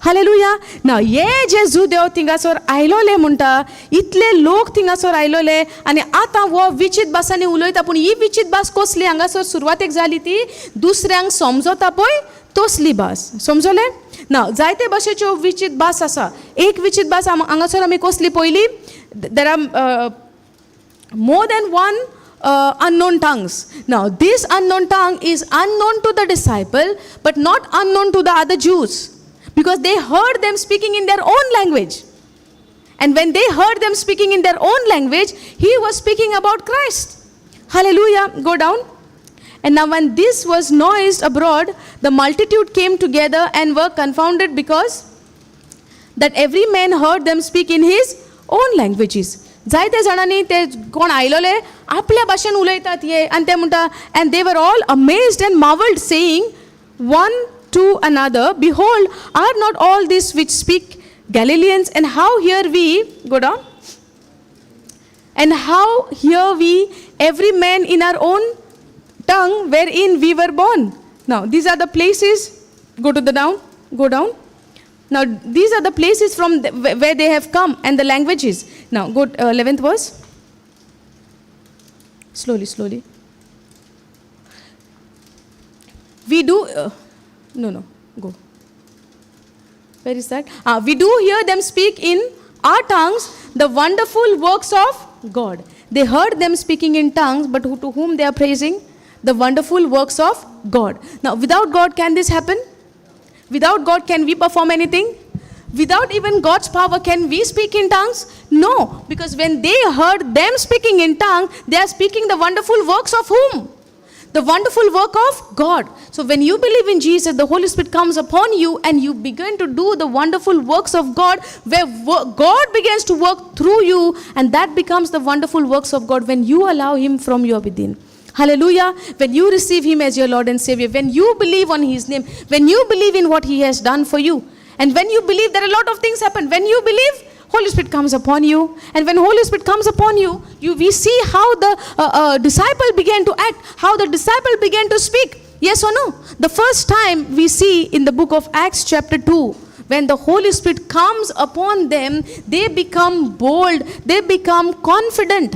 हालेलुया. ना हे जे जुदेव थिंगासोर आयलोले म्हणटा इतले लोक थिंगासोर आयलोले आनी आतां हो विचित भासांनी उलयता. पूण ही विचित भास कसली हांगासर सुरवातेक जाली ती दुसऱ्यांक समजता पळय तसली भास. समजले? ना जायते भाशेच्यो विचित भास आसा. एक विचित भास हांगासर आमी कसली पयली, there are more than one unknown tongues. Now, this unknown tongue is unknown to the disciple, but not unknown to the other Jews, because they heard them speaking in their own language. And when they heard them speaking in their own language, he was speaking about Christ. Hallelujah. Go down. And now when this was noised abroad, the multitude came together and were confounded, because that every man heard them speak in his own languages. जायते जाणांनी ते कोण आयलोले आपल्या भाशेन उलयतात ये, आनी ते म्हणटा, and they were all amazed and marveled, saying one to another, behold, are not all these which speak Galileans? And how hear we, go down, and how hear we every man in our own tongue wherein we were born? Now these are the places, go down. Now these are the places from where they have come, and the languages. Now go 11th verse. Slowly. We do, go. Where is that? We do hear them speak in our tongues the wonderful works of God. They heard them speaking in tongues, but to whom they are praising? The wonderful works of God. Now without God, can this happen? Without God, can we perform anything? Without even God's power, can we speak in tongues? No, because when they heard them speaking in tongues, they are speaking the wonderful works of whom? The wonderful work of God. So when you believe in Jesus, the Holy Spirit comes upon you and you begin to do the wonderful works of God, where God begins to work through you, and that becomes the wonderful works of God when you allow Him from your within. Hallelujah. When you receive Him as your Lord and Savior, when you believe on His name, when you believe in what He has done for you, and when you believe, there are a lot of things happen. When you believe, Holy Spirit comes upon you. And when Holy Spirit comes upon you, we see how the disciple began to act, how the disciple began to speak. Yes or no? The first time we see in the book of Acts chapter 2, when the Holy Spirit comes upon them, they become bold, they become confident.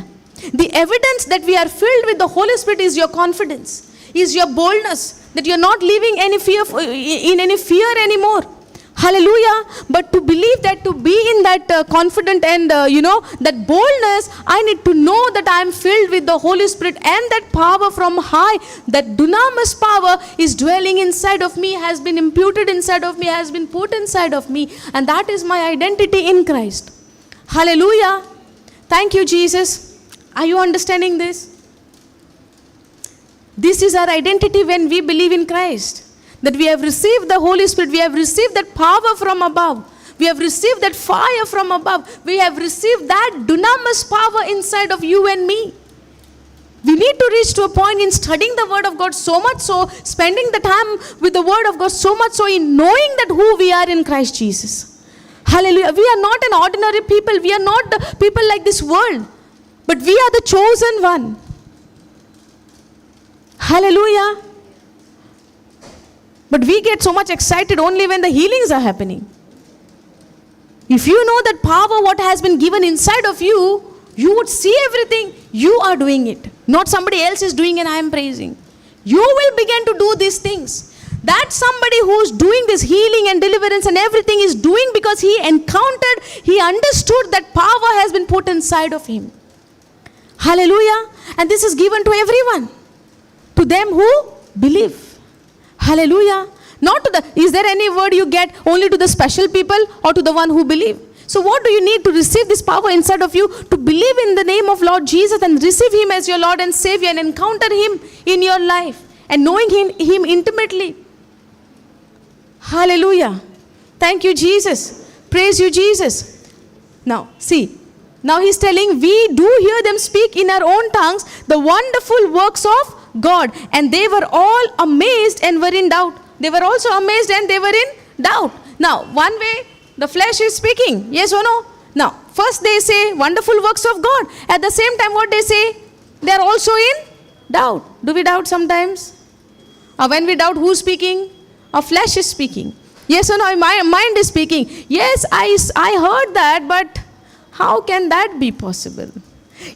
The evidence that we are filled with the Holy Spirit is your confidence, is your boldness, that you're not living in any fear anymore. Hallelujah. But to believe that, to be in that confident and that boldness, I need to know that I am filled with the Holy Spirit, and that power from high, that Dunamis power is dwelling inside of me, has been imputed inside of me, has been put inside of me, and that is my identity in Christ. Hallelujah. Thank you, Jesus. Are you understanding this? This is our identity when we believe in Christ. That we have received the Holy Spirit, we have received that power from above, we have received that fire from above, we have received that dunamis power inside of you and me. We need to reach to a point in studying the Word of God so much so, spending the time with the Word of God so much so, in knowing that who we are in Christ Jesus. Hallelujah. We are not an ordinary people, we are not the people like this world, but we are the chosen one. Hallelujah. But we get so much excited only when the healings are happening. If you know that power, what has been given inside of you, you would see everything. You are doing it. Not somebody else is doing and I am praising. You will begin to do these things. That somebody who is doing this healing and deliverance and everything is doing because he encountered, he understood that power has been put inside of him. Hallelujah. And this is given to everyone. To them who believe. Hallelujah. Not to the, is there any word you get only to the special people or to the one who believe? So what do you need to receive this power inside of you? To believe in the name of Lord Jesus and receive Him as your Lord and Savior and encounter Him in your life and knowing Him intimately. Hallelujah. Thank you, Jesus. Praise you, Jesus. Now, see. Now He's telling, we do hear them speak in our own tongues the wonderful works of God. And they were all amazed and were in doubt. They were also amazed and they were in doubt. Now, one way the flesh is speaking, yes or no? Now, first they say wonderful works of God. At the same time, what they say? They are also in doubt. Do we doubt sometimes? Or when we doubt, who's speaking? Our flesh is speaking. Yes or no? My mind is speaking. Yes, I heard that, but how can that be possible?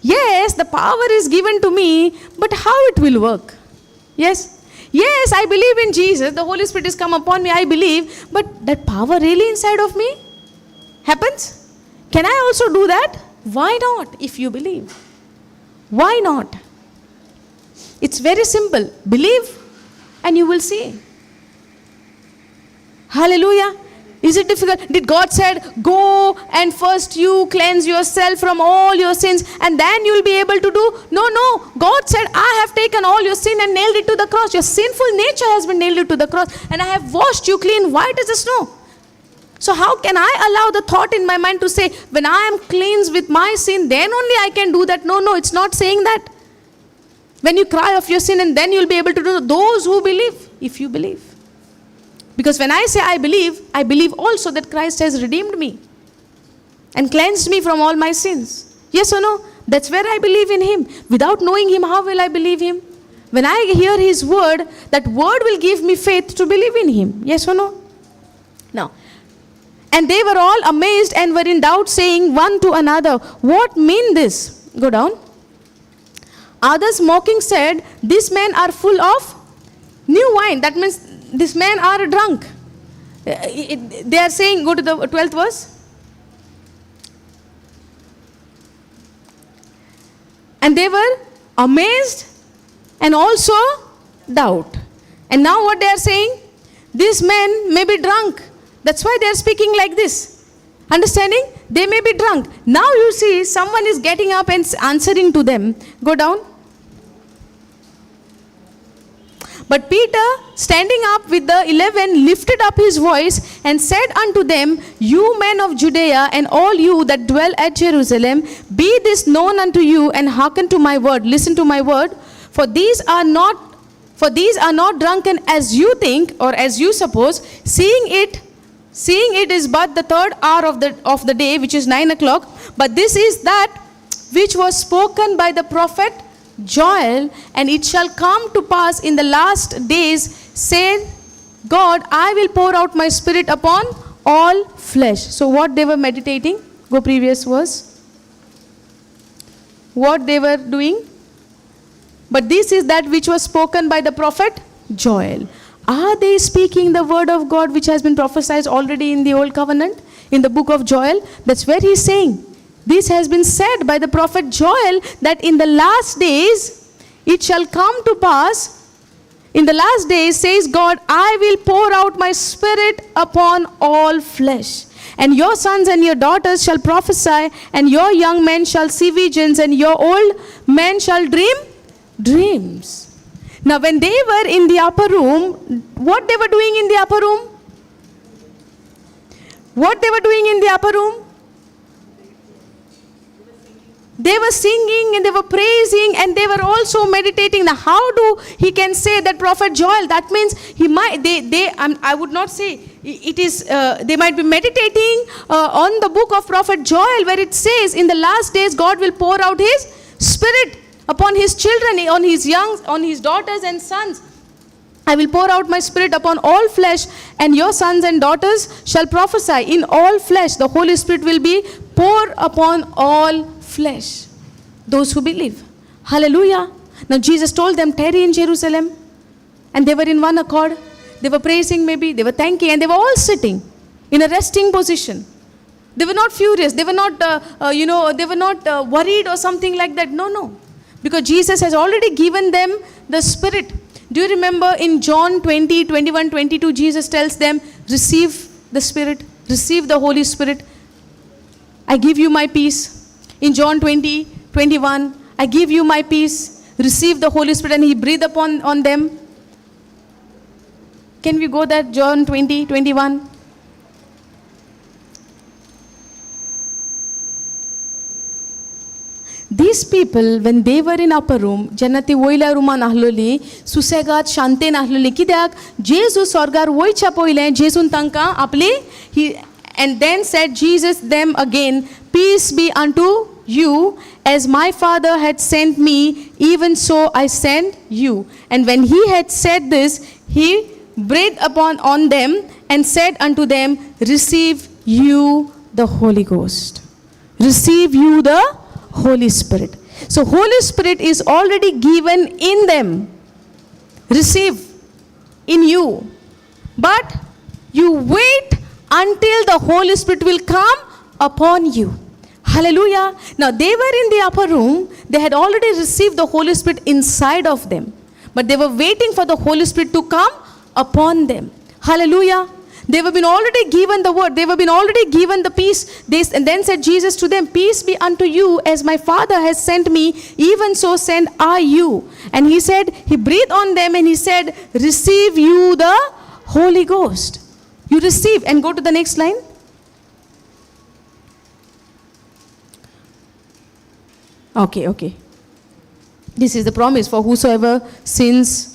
Yes, the power is given to me, but how it will work? Yes. Yes, I believe in Jesus. The Holy Spirit has come upon me. I believe. But that power really inside of me happens? Can I also do that? Why not if you believe? Why not? It's very simple. Believe and you will see. Hallelujah. Is it difficult? Did God said, go and first you cleanse yourself from all your sins and then you will be able to do? No. God said, I have taken all your sin and nailed it to the cross. Your sinful nature has been nailed to the cross and I have washed you clean white as the snow. So how can I allow the thought in my mind to say, when I am cleansed with my sin, then only I can do that? No, it's not saying that. When you cry of your sin and then you'll be able to do those who believe, if you believe. Because when I say I believe also that Christ has redeemed me and cleansed me from all my sins. Yes or no? That's where I believe in Him. Without knowing Him, how will I believe Him? When I hear His word, that word will give me faith to believe in Him. Yes or no? Now, and they were all amazed and were in doubt, saying one to another, what mean this? Go down. Others mocking said, these men are full of new wine. That means these men are drunk. They are saying, go to the 12th verse. And they were amazed and also doubt. And now what they are saying? These men may be drunk. That's why they are speaking like this. Understanding? They may be drunk. Now you see someone is getting up and answering to them. Go down. But Peter, standing up with the 11, lifted up his voice and said unto them, you men of Judea and all you that dwell at Jerusalem, be this known unto you and hearken to my word. Listen to my word. For these are not drunken as you think or as you suppose, seeing it is but the third hour of the day, which is 9 o'clock. But this is that which was spoken by the prophet Joel, and it shall come to pass in the last days, said God, I will pour out my spirit upon all flesh. So what they were meditating? Go previous verse. What they were doing? But this is that which was spoken by the prophet Joel. Are they speaking the word of God which has been prophesied already in the old covenant? In the book of Joel? That's where he's saying. This has been said by the prophet Joel that in the last days it shall come to pass. In the last days, says God, I will pour out my spirit upon all flesh. And your sons and your daughters shall prophesy, and your young men shall see visions, and your old men shall dream dreams. Now when they were in the upper room, what they were doing in the upper room? What they were doing in the upper room? They were singing and they were praising and they were also meditating. Now how do he can say that prophet Joel? That means he might, I would not say it is, they might be meditating on the book of prophet Joel, where it says in the last days God will pour out his spirit upon his children, on his young, on his daughters and sons. I will pour out my spirit upon all flesh, and your sons and daughters shall prophesy. In all flesh, the Holy Spirit will be poured upon all flesh. Those who believe. Hallelujah. Now Jesus told them, tarry in Jerusalem. And they were in one accord. They were praising maybe, they were thanking, and they were all sitting in a resting position. They were not furious. They were not, they were not worried or something like that. No. Because Jesus has already given them the Spirit. Do you remember in John 20, 21, 22, Jesus tells them, receive the Spirit, receive the Holy Spirit. I give you my peace. In John 20, 21, I give you my peace, receive the Holy Spirit, and he breathed on them. Can we go there, John 20, 21? These people, when they were in upper room, Jannati woila ruma nahloli, susegat shante nahloli. Kidak Jesus sorgar woicha poile, Jesun tanka apli. And then said Jesus them again, peace be unto you, as my Father had sent me, even so I send you. And when he had said this, he breathed on them and said unto them, receive you the Holy Ghost. Receive you the Holy Spirit. So Holy Spirit is already given in them. Receive. in you, but you wait until the Holy Spirit will come upon you. Hallelujah. Now they were in the upper room. They had already received the Holy Spirit inside of them, but they were waiting for the Holy Spirit to come upon them. Hallelujah. They were been already given the word. They were been already given the peace. And then said Jesus to them, peace be unto you, as my Father has sent me, even so send I you. And he said, he breathed on them and he said, receive you the Holy Ghost. You receive. And go to the next line. Okay. This is the promise. For whosoever sins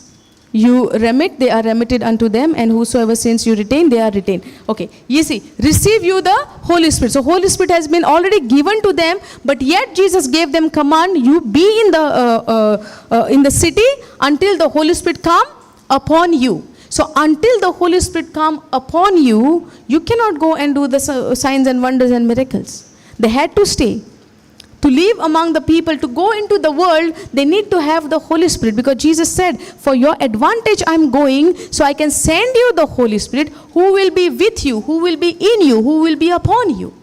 you remit, they are remitted unto them, and whosoever sins you retain, they are retained. Okay, you see, receive you the Holy Spirit. So Holy Spirit has been already given to them, but yet Jesus gave them command, you be in the city until the Holy Spirit come upon you. So until the Holy Spirit come upon you, you cannot go and do the signs and wonders and miracles. They had to stay. To live among the people, to go into the world, they need to have the Holy Spirit, because Jesus said, for your advantage I'm going, so I can send you the Holy Spirit, who will be with you, who will be in you, who will be upon you.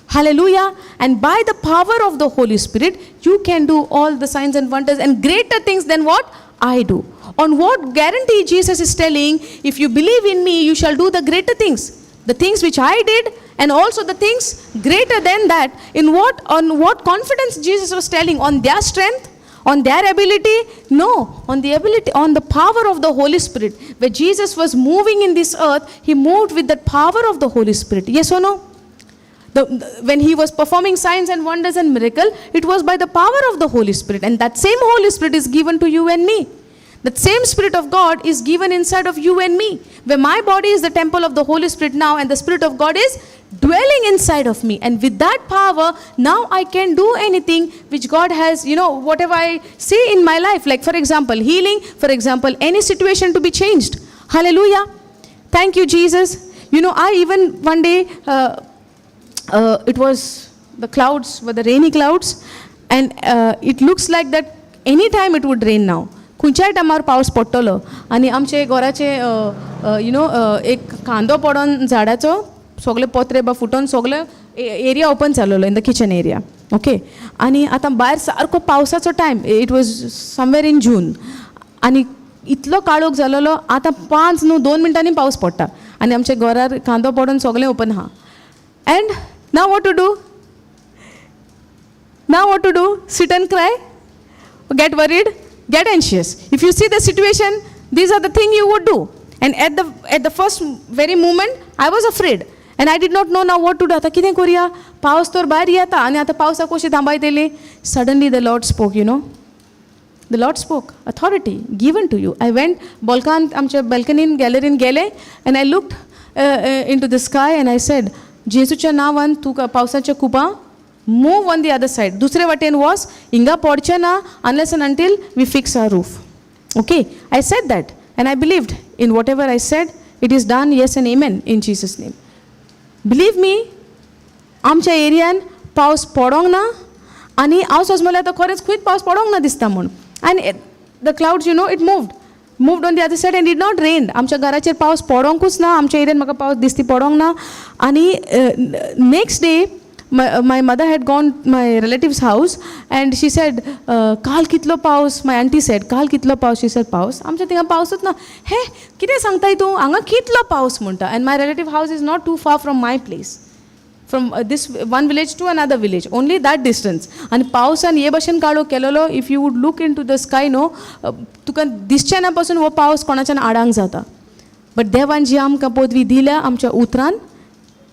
Hallelujah. And by the power of the Holy Spirit, you can do all the signs and wonders and greater things than what I do. On what guarantee Jesus is telling, if you believe in me, you shall do the greater things. The things which I did, and also the things greater than that. On what confidence Jesus was telling? On their strength? On their ability? No. On the power of the Holy Spirit. Where Jesus was moving in this earth, he moved with the power of the Holy Spirit. Yes or no? When he was performing signs and wonders and miracle, it was by the power of the Holy Spirit. And that same Holy Spirit is given to you and me. That same Spirit of God is given inside of you and me. Where my body is the temple of the Holy Spirit now, and the Spirit of God is dwelling inside of me. And with that power, now I can do anything which God has, whatever I see in my life. Like for example, healing. For example, any situation to be changed. Hallelujah. Thank you, Jesus. I even one day, it was the clouds, were the rainy clouds. And it looks like that anytime it would rain now. खंयच्याय टायमार पावस पडटलो आनी आमचे घराचे एक कांदो पडोन झाडाचो सगळे पत्रे फुटोन सगळे एरिया ओपन जालोलो in the kitchen area. Okay. आनी आतां भायर सारको पावसाचो time. It was somewhere in June. आनी इतलो काळोख जालोलो. आतां 5 न्हू 2 मिनटांनी पावस पडटा आनी आमच्या घरार कांदो पडोन सगळें ओपन आहा. And now what to do? Sit and cry? Get worried? Get anxious. If you see the situation, these are the things you would do. And at the first very moment, I was afraid. And I did not know now what to do. आता कितें करूया? पावस तर भायर येता आनी आतां पावसा कशी थांबयतली? Suddenly the Lord spoke, The Lord spoke. Authority given to you. I went, आमच्या balcony गॅलरीन गेले, and I looked into the sky and I said, जेजूच्या नांवान तूं पावसाच्या कुपां move on the other side. दुसरे वाटेन was, इंगा पडचे ना unless and until we fix our roof. Okay, I said that and I believed in whatever I said. It is done, yes and amen in Jesus' name. Believe me, आमच्या एरियान पावस पडोंक ना आनी हांव सोजमलें आतां खरेंच खूब पावस पडोंक ना दिसता म्हूण. And the clouds, it moved on the other side and did not rain. आमच्या घराचेर पावस पडोंकूच ना. आमच्या एरियान म्हाका पावस दिसती पडोंक ना. आनी next day my mother had gone to my relative's house and she said, काल कितलो पावस. My auntie said, काल कितलो पावस. She said, पावस आमच्या थिंगा पावसूच ना. हे कितें सांगताय तूं? हांगा कितलो पावस म्हणटा. And my relative house is not too far from my place. From this one village to another village, only that distance. And पावसान हे भशेन काळो केलेलो. If you would look into the sky, तुका दिसचेना पासून हो पावस कोणाच्यान आडांक जाता. But देवान जी आमकां पदवी दिल्या आमच्या उतरान.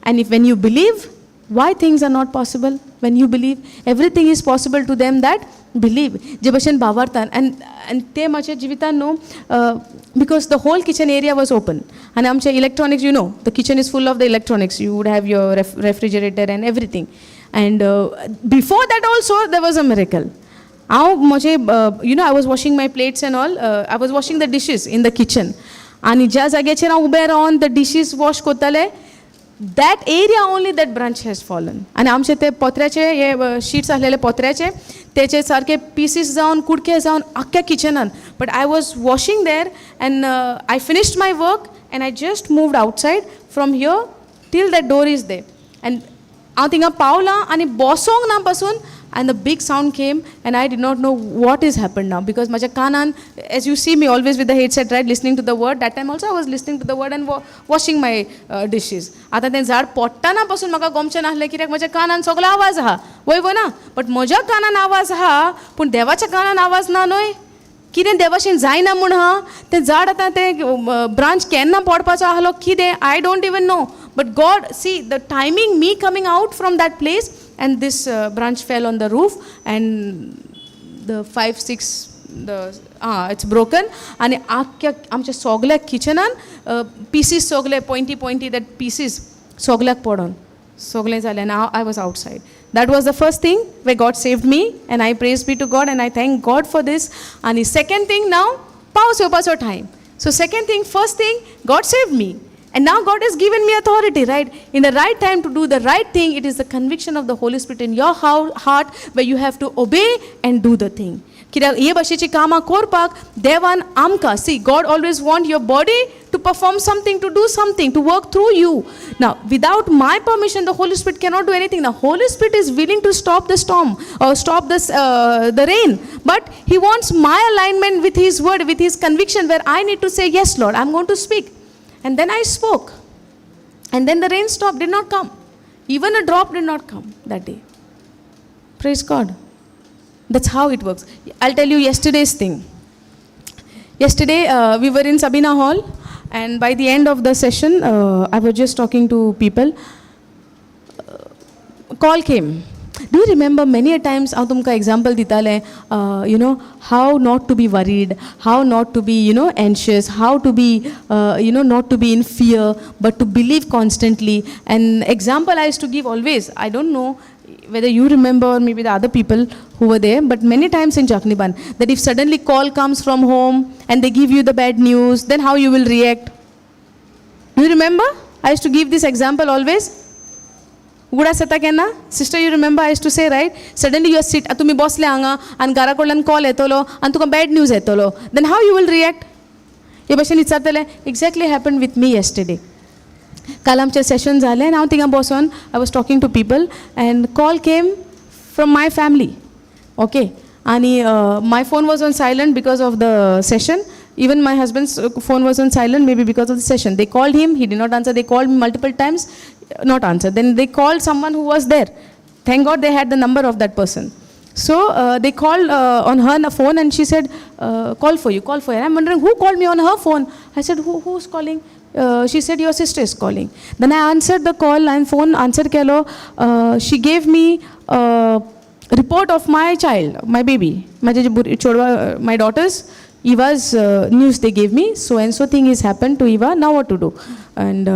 And when you believe, why things are not possible? When you believe, everything is possible to them that believe. जे भशेन भावार्थान. And ते म्हाज्या जिवितान because the whole kitchen area was open. And आमचे electronics, the kitchen is full of the electronics. You would have your refrigerator and everything. And before that also, there was a miracle. I was washing my plates and all. I was washing the dishes in the kitchen. And ज्या जाग्याचेर हांव उबें Ravan the dishes wash कोत्तालें, that area only that branch has fallen. आणि आमचे ते पोत्र्याचे हे sheets आसलेले पोत्र्याचे तेचे सारके पीसीस जावन कुडके जावन आख्ख्या किचनान But I was washing there, and I finished my work, and I just moved outside from here till that door is there. And हांव थिंगा पावलां आनी बसोंक ना पासून, and the big sound came, and I did not know what is happened now, because माझ्या कानान, as you see me always with the headset, right, listening to the word. That time also I was listening to the word and washing my dishes. आता तें झाड पडटाना पासून म्हाका गमचें नासलें, कित्याक म्हज्या कानान सगळो आवाज आहा, वय ना. बट म्हज्या कानान आवाज आहा, पूण देवाच्या कानान आवाज ना न्हय. कितें देवाशें जायना म्हूण आहा. तें झाड आतां तें ब्रांच केन्ना पडपाचो आहलो कितें, I don't even know. But God, see the timing, me coming out from that place, and this branch fell on the roof, and the 5-6 it's broken. आणि आमच्या सगळ्या किचनान pieces सगळे pointy that pieces सगळ्याक पडोन सगळें जालें, and I was outside. That was the first thing where God saved me, and I praise be to God, and I thank God for this. And the second thing, now पावस येवपाचो time. So second thing, first thing, God saved me. And now God has given me authority, right? In the right time to do the right thing, it is the conviction of the Holy Spirit in your heart where you have to obey and do the thing. कित्याक हे भाशेची कामां करपाक देवान आमकां, see, God always want your body to perform something, to do something, to work through you. Now, without my permission, the Holy Spirit cannot do anything. Now, Holy Spirit is willing to stop the storm or stop this, the rain. But He wants my alignment with His word, with His conviction, where I need to say, yes, Lord, I'm going to speak. And then I spoke. And then the rain stopped, did not come. Even a drop did not come that day. Praise God. That's how it works. I'll tell you yesterday's thing. Yesterday, we were in Sabina Hall, and by the end of the session, I was just talking to people. Call came. Do you remember many a times, I tumka example ditale, how not to be worried, how not to be, anxious, how to be, not to be in fear, but to believe constantly. And example I used to give always, I don't know whether you remember or maybe the other people who were there, but many times in Jaknibandh, that if suddenly call comes from home and they give you the bad news, then how you will react. Do you remember? I used to give this example always. Sister, you remember I used to say, right? Suddenly you sit, tumi bosle hanga, and gara कडल्यान call येतलो, and तुका bad news येतलो. Then how you will react? हे भाशेन विचारतले. Exactly happened with me yesterday. काल आमचे session झाले, and हांव थिंगा बसून I was talking to people, and call came from my family. Okay, and my phone was on silent because of the session. Even my husband's phone was on silent, maybe because of the session. They called him, he did not answer. They called me multiple times, not answer. Then they called someone who was there. Thank God they had the number of that person. So they called on her phone, and she said, call for you. I'm wondering who called me on her phone. I said, who's calling? She said, your sister is calling. Then I answered the call, and phone answered kelo. She gave me report of my child, my baby, my daughter's. Eva's news they gave me, so and so thing has happened to Eva, now what to do? And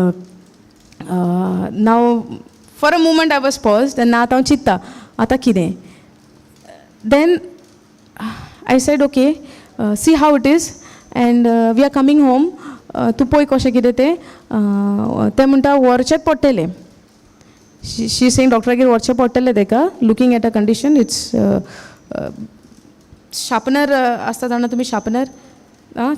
now for a moment I was paused, and now chitta, ata kide. Then I said, okay, see how it is, and we are coming home, tu poi koshe kide te munta warchet pottele. She's saying, Dr. Agir warchet pottele deka, looking at her condition, it's sharpener आसता जाणा तुमी sharpener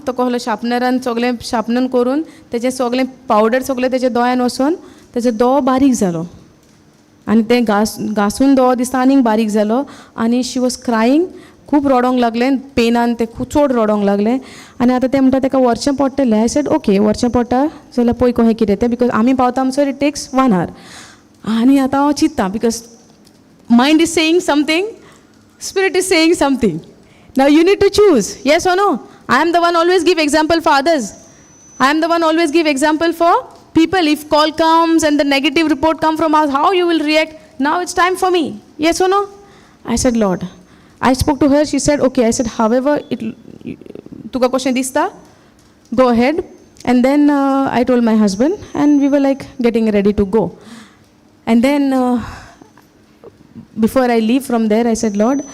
तो कहलो शार्पनरान सगळें शार्पनन करून तेजें सगळें powder सगळें तेजे दोळ्यान वचून तेजो दोळो बारीक जालो आनी तें घासून दोळो दिसता आनीक बारीक जालो आनी शी वॉज क्रायींग खूब रडोंक लागलें पेनान तें खूब चड रडोंक लागलें आनी आतां तें म्हणटा तेका व्हरचें पडटलें आय सेड ओके व्हरचें पडटा जाल्यार पळय कहें कितें तें बिकॉज आमी पावता म्हणसर इट टेक्स 1 hour आनी आतां हांव चिंत्तां because mind is saying something spirit is saying something. Now you need to choose, yes or no. I am the one always give example for others. I am the one always give example for people. If call comes and the negative report come from us, how you will react? Now it's time for me, yes or no. I said, Lord. I spoke to her, she said, okay. I said, however, tuka question dista, go ahead. And then I told my husband, and we were like getting ready to go. And then before I leave from there, I said, Lord,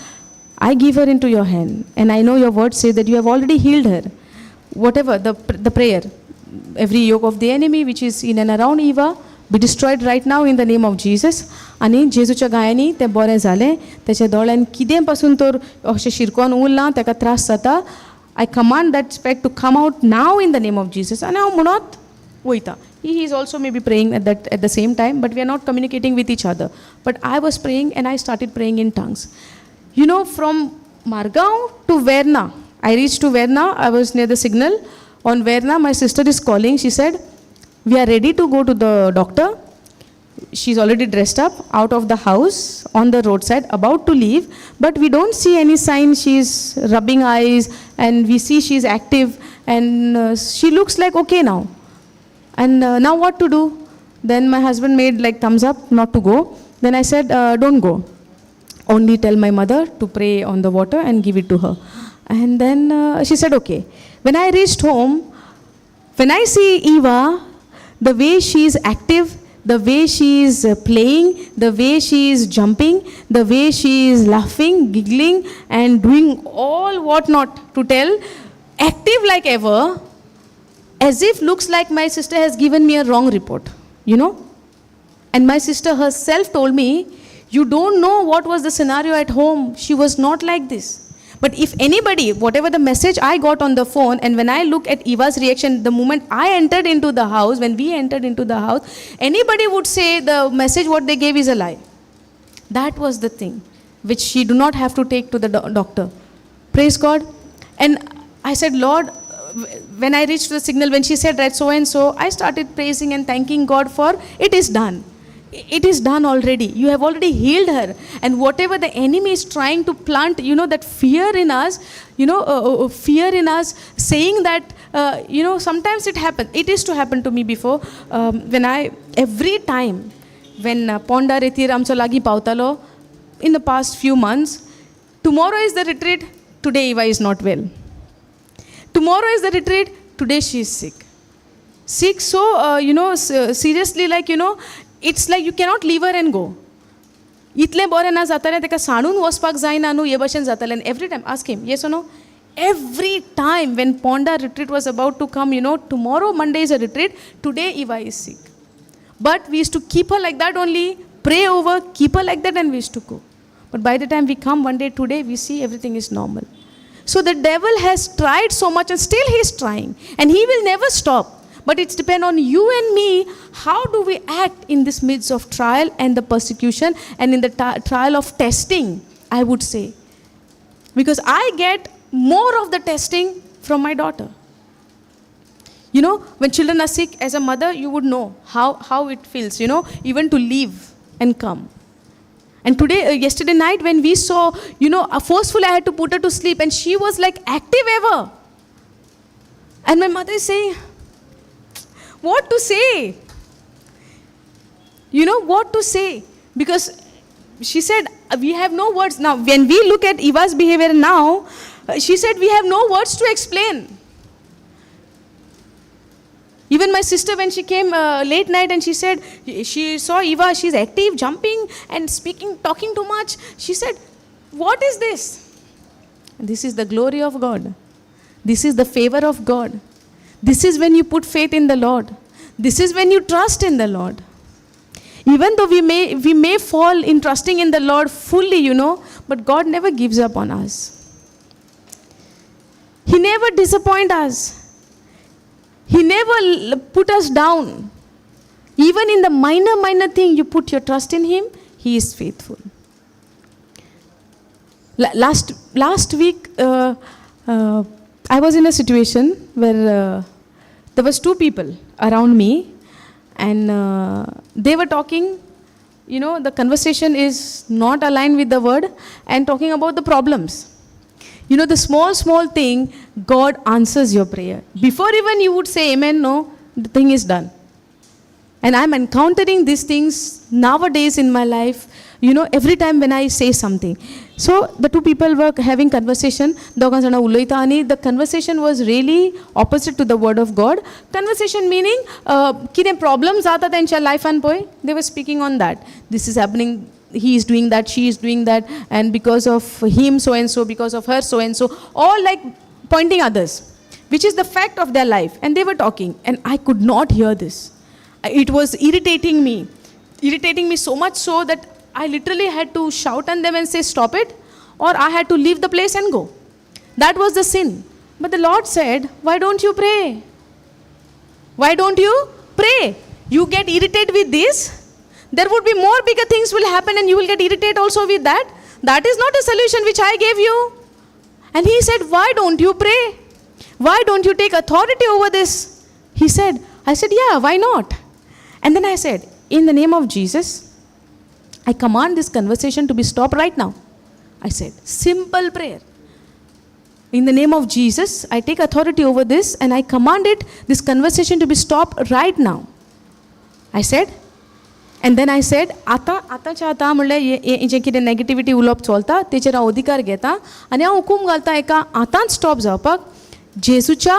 I give her into your hand, and I know your word says that you have already healed her. Whatever the prayer, every yoke of the enemy which is in and around Eva be destroyed right now in the name of Jesus. आणि जेजूच्या गायांनी तें बरें जालें तेच्या दोळ्यान कितें पासून तर अशें शिरकोन उरलां तेका त्रास जाता I command that speck to come out now in the name of Jesus. And now munot voita. He is also maybe praying at the same time, but we are not communicating with each other. But I was praying and I started praying in tongues. You know, from Margaon to Verna, I reached to Verna, I was near the signal. On Verna, my sister is calling. She said, we are ready to go to the doctor. She's already dressed up, out of the house, on the roadside, about to leave. But we don't see any sign. She's rubbing eyes and we see she's active and she looks like okay now. And now what to do? Then my husband made like thumbs up not to go. Then I said, don't go. Only tell my mother to pray on the water and give it to her. And then she said, okay. When I reached home, when I see Eva, the way she is active, the way she is playing, the way she is jumping, the way she is laughing, giggling, and doing all what not to tell, active like ever, as if looks like my sister has given me a wrong report, you know. And my sister herself told me, you don't know what was the scenario at home. She was not like this. But if anybody, whatever the message I got on the phone, and when I look at Eva's reaction, the moment I entered into the house, when we entered into the house, anybody would say the message what they gave is a lie. That was the thing, which she do not have to take to the doctor. Praise God. And I said, Lord, when I reached the signal, when she said, right, so and so, I started praising and thanking God for it is done. It is done already. You have already healed her. And whatever the enemy is trying to plant, you know, that fear in us, fear in us, saying that, sometimes it happens. It is to happen to me before. Every time when Ponda Retir Amcho Lagi Pautalo, in the past few months, tomorrow is the retreat, today Eva is not well. Tomorrow is the retreat, today she is sick. Sick, so, seriously, like, it's like you cannot leave her and go. Itle bore na zatale teka sanun waspak zaina nu ye bashan zatale. And every time, ask him, yes or no? Every time when Ponda retreat was about to come, tomorrow Monday is a retreat, today Eva is sick. But we used to keep her like that only, pray over, keep her like that, and we used to go. But by the time we come one day today, we see everything is normal. So the devil has tried so much and still he is trying. And he will never stop. But it's depend on you and me, how do we act in this midst of trial and the persecution and in the trial of testing, I would say. Because I get more of the testing from my daughter. When children are sick, as a mother, you would know how it feels, even to leave and come. And yesterday night when we saw, forcefully I had to put her to sleep and she was like active ever. And my mother is saying, what to say? What to say? Because she said, we have no words. Now, when we look at Eva's behavior now, she said, we have no words to explain. Even my sister, when she came late night and she said, she saw Eva, she's active, jumping and speaking, talking too much. She said, what is this? And this is the glory of God. This is the favor of God. This is when you put faith in the Lord. This is when you trust in the Lord. Even though we may fall in trusting in the Lord fully, but God never gives up on us. He never disappoints us. He never put us down. Even in the minor thing, you put your trust in Him, He is faithful. Last week, I was in a situation where there was two people around me and they were talking, the conversation is not aligned with the word and talking about the problems. The small thing, God answers your prayer. Before even you would say amen, no, the thing is done. And I'm encountering these things nowadays in my life, every time when I say something. So the two people were having conversation. The conversation was really opposite to the word of God. Conversation meaning, kine problems aata tha incha life and boy. They were speaking on that. This is happening. He is doing that, she is doing that, and because of him so and so, because of her so and so, all like pointing others, which is the fact of their life. And they were talking, and I could not hear this. It was irritating me so much so that I literally had to shout on them and say, stop it, or I had to leave the place and go. That was the sin. But the Lord said, why don't you pray? Why don't you pray? You get irritated with this, there would be more bigger things will happen and you will get irritated also with that. That is not a solution which I gave you. And he said, why don't you pray? Why don't you take authority over this? I said, yeah, why not? And then I said, in the name of Jesus, I command this conversation to be stopped right now. I said, simple prayer. In the name of Jesus, I take authority over this and I command this conversation to be stopped right now. I said, and then I said, आताच्या आता म्हणले जे कितें negativity उलोवप चलता तेचेर हांव अधिकार घेता आनी हांव हुकूम घालता एका आतांच स्टॉप जावपाक जेजूच्या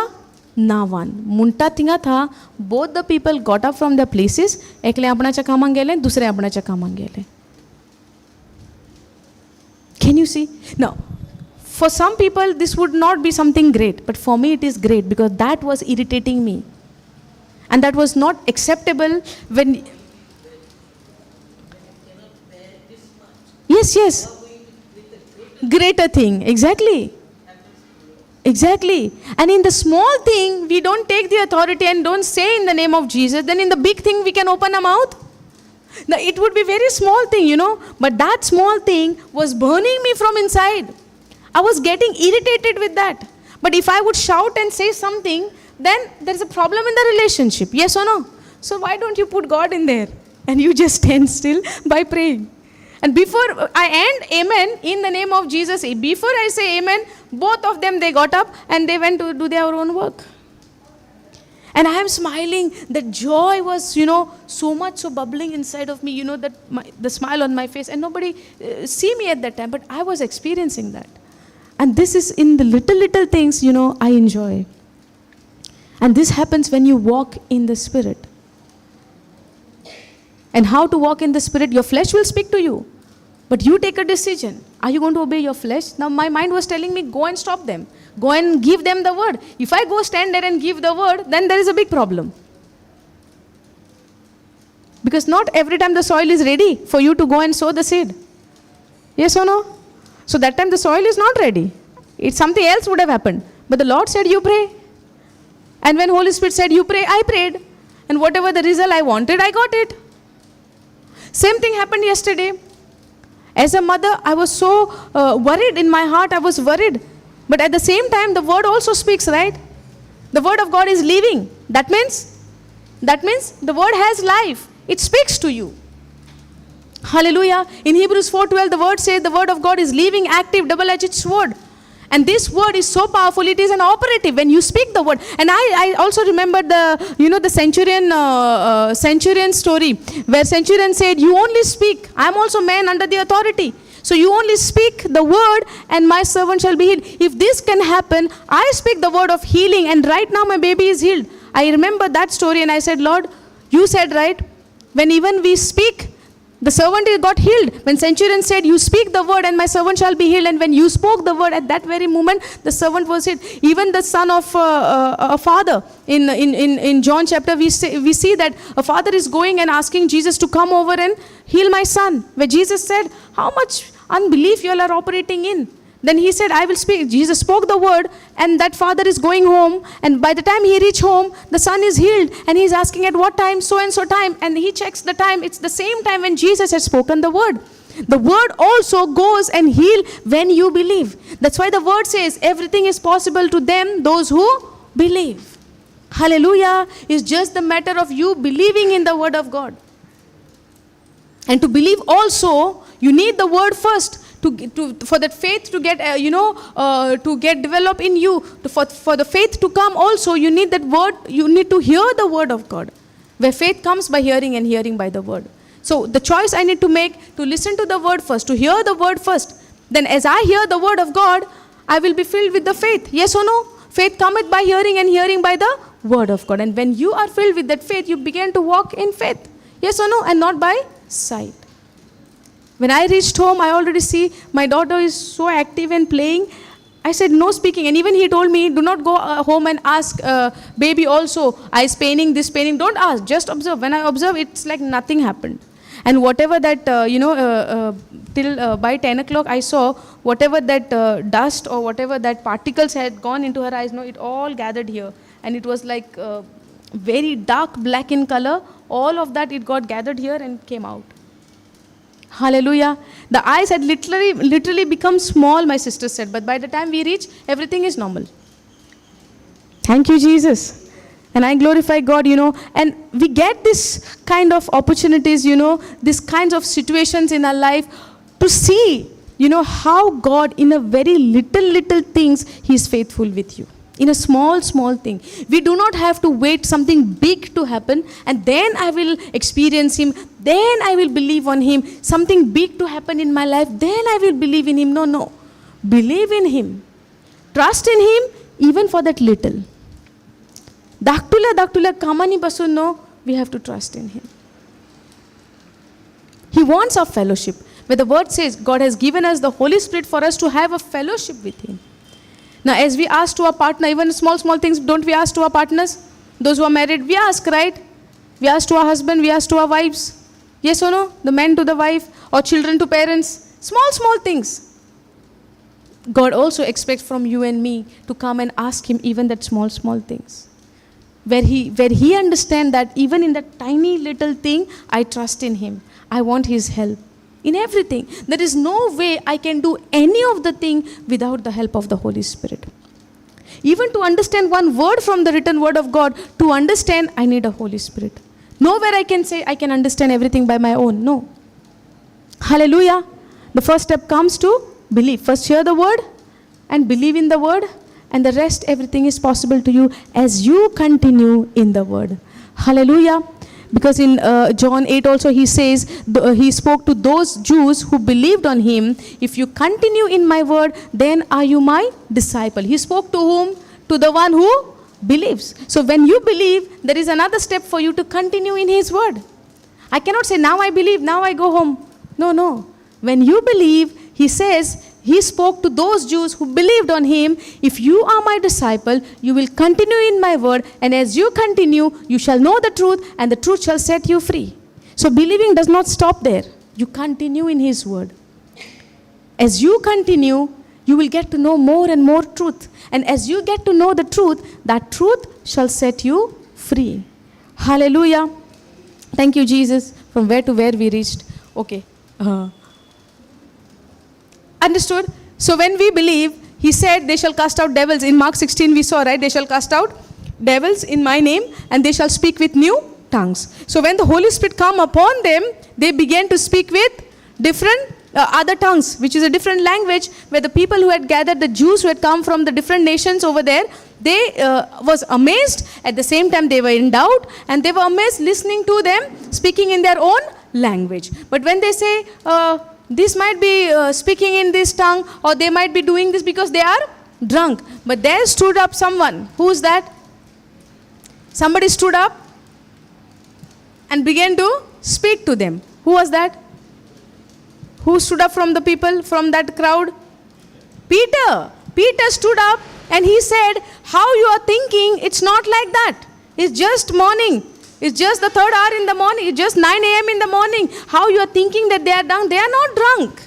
नांवान म्हणटा थिंगा था both the people got up from the places एकले आपणाच्या कामाक गेले दुसरे आपणाच्या कामाक गेले. Can you see? Now, for some people this would not be something great, but for me it is great because that was irritating me. And that was not acceptable when... Yes. Greater thing, exactly. Exactly. And in the small thing, we don't take the authority and don't say in the name of Jesus. Then in the big thing, we can open our mouth. Now, it would be very small thing, But that small thing was burning me from inside. I was getting irritated with that. But if I would shout and say something, then there is a problem in the relationship. Yes or no? So why don't you put God in there? And you just stand still by praying. And before I end amen in the name of Jesus, before I say amen, both of them, they got up and they went to do their own work. And I am smiling. The joy was, so much so bubbling inside of me, that the smile on my face. And nobody see me at that time, but I was experiencing that. And this is in the little things, I enjoy. And this happens when you walk in the Spirit. And how to walk in the Spirit? Your flesh will speak to you. But you take a decision. Are you going to obey your flesh? Now my mind was telling me, go and stop them. Go and give them the word. If I go stand there and give the word, then there is a big problem. Because not every time the soil is ready for you to go and sow the seed. Yes or no? So that time the soil is not ready. Something else would have happened. But the Lord said, you pray. And when Holy Spirit said, you pray, I prayed. And whatever the result I wanted, I got it. Same thing happened yesterday. As a mother, I was so worried in my heart. I was worried. But at the same time, the word also speaks, right? The word of God is living. That means the word has life. It speaks to you. Hallelujah. In Hebrews 4:12, the word says the word of God is living, active, double-edged sword. And this word is so powerful, it is an operative when you speak the word. And I also remember the centurion story, where centurion said, you only speak. I am also man under the authority. So you only speak the word and my servant shall be healed. If this can happen, I speak the word of healing and right now my baby is healed. I remember that story and I said, Lord, you said right, when even we speak, the servant got healed. When centurion said, you speak the word and my servant shall be healed. And when you spoke the word at that very moment, the servant was healed. Even the son of a father, in John chapter, we see that a father is going and asking Jesus to come over and heal my son. Where Jesus said, how much unbelief you all are operating in. Then he said, I will speak. Jesus spoke the word and that father is going home. And by the time he reached home, the son is healed. And he's asking at what time? So and so time. And he checks the time. It's the same time when Jesus had spoken the word. The word also goes and heal when you believe. That's why the word says everything is possible to them, those who believe. Hallelujah. It's just the matter of you believing in the word of God. And to believe also, you need the word first. For that faith to get, to get developed in you, for the faith to come also, you need that word, you need to hear the word of God. Where faith comes by hearing and hearing by the word. So the choice I need to make, to listen to the word first, to hear the word first. Then as I hear the word of God, I will be filled with the faith. Yes or no? Faith cometh by hearing and hearing by the word of God. And when you are filled with that faith, you begin to walk in faith. Yes or no? And not by sight. When I reached home, I already see my daughter is so active and playing. I said, no speaking. And even he told me, do not go home and ask baby also, eyes paining, this paining. Don't ask, just observe. When I observe, it's like nothing happened. And whatever that, till by 10 o'clock, I saw whatever that dust or whatever that particles had gone into her eyes, it all gathered here. And it was like very dark black in color. All of that, it got gathered here and came out. Hallelujah. The eyes had literally become small, my sister said. But by the time we reach, everything is normal. Thank you, Jesus. And I glorify God, and we get this kind of opportunities, these kinds of situations in our life to see, how God in a very little things, He is faithful with you. In a small thing. We do not have to wait something big to happen and then I will experience Him, then I will believe on Him. Something big to happen in my life, then I will believe in Him. No. Believe in Him. Trust in Him even for that little. Daktula kamani basun no, we have to trust in Him. He wants our fellowship. Where the word says God has given us the Holy Spirit for us to have a fellowship with Him. Now as we ask to our partner, even small things, don't we ask to our partners? Those who are married, we ask, right? We ask to our husband, we ask to our wives. Yes or no? The man to the wife or children to parents. Small things. God also expects from you and me to come and ask Him even that small things. Where he understands that even in that tiny little thing, I trust in Him. I want His help. In everything. There is no way I can do any of the thing without the help of the Holy Spirit. Even to understand one word from the written word of God, to understand, I need a Holy Spirit. Nowhere I can say I can understand everything by my own. No. Hallelujah. The first step comes to believe. First hear the word and believe in the word. And the rest, everything is possible to you as you continue in the word. Hallelujah. Because in John 8 also He says, He spoke to those Jews who believed on Him. If you continue in my word, then are you my disciple. He spoke to whom? To the one who believes. So when you believe, there is another step for you to continue in His word. I cannot say, now I believe, now I go home. No. When you believe, He says, He spoke to those Jews who believed on Him. If you are my disciple, you will continue in my word. And as you continue, you shall know the truth and the truth shall set you free. So believing does not stop there. You continue in His word. As you continue, you will get to know more and more truth. And as you get to know the truth, that truth shall set you free. Hallelujah. Thank you, Jesus. From where to where we reached. Okay. Understood? So when we believe, He said they shall cast out devils. In Mark 16 we saw, right? They shall cast out devils in my name and they shall speak with new tongues. So when the Holy Spirit come upon them, they began to speak with different other tongues, which is a different language, where the people who had gathered, the Jews who had come from the different nations over there, they was amazed. At the same time they were in doubt and they were amazed listening to them speaking in their own language. But when they say, this might be speaking in this tongue or they might be doing this because they are drunk. But there stood up someone. Who is that? Somebody stood up and began to speak to them. Who was that? Who stood up from the people, from that crowd? Peter. Peter stood up and he said, how you are thinking, it's not like that. It's just morning. It's just the 3rd hour in the morning. It's just 9 a.m. in the morning. How you are thinking that they are drunk? They are not drunk.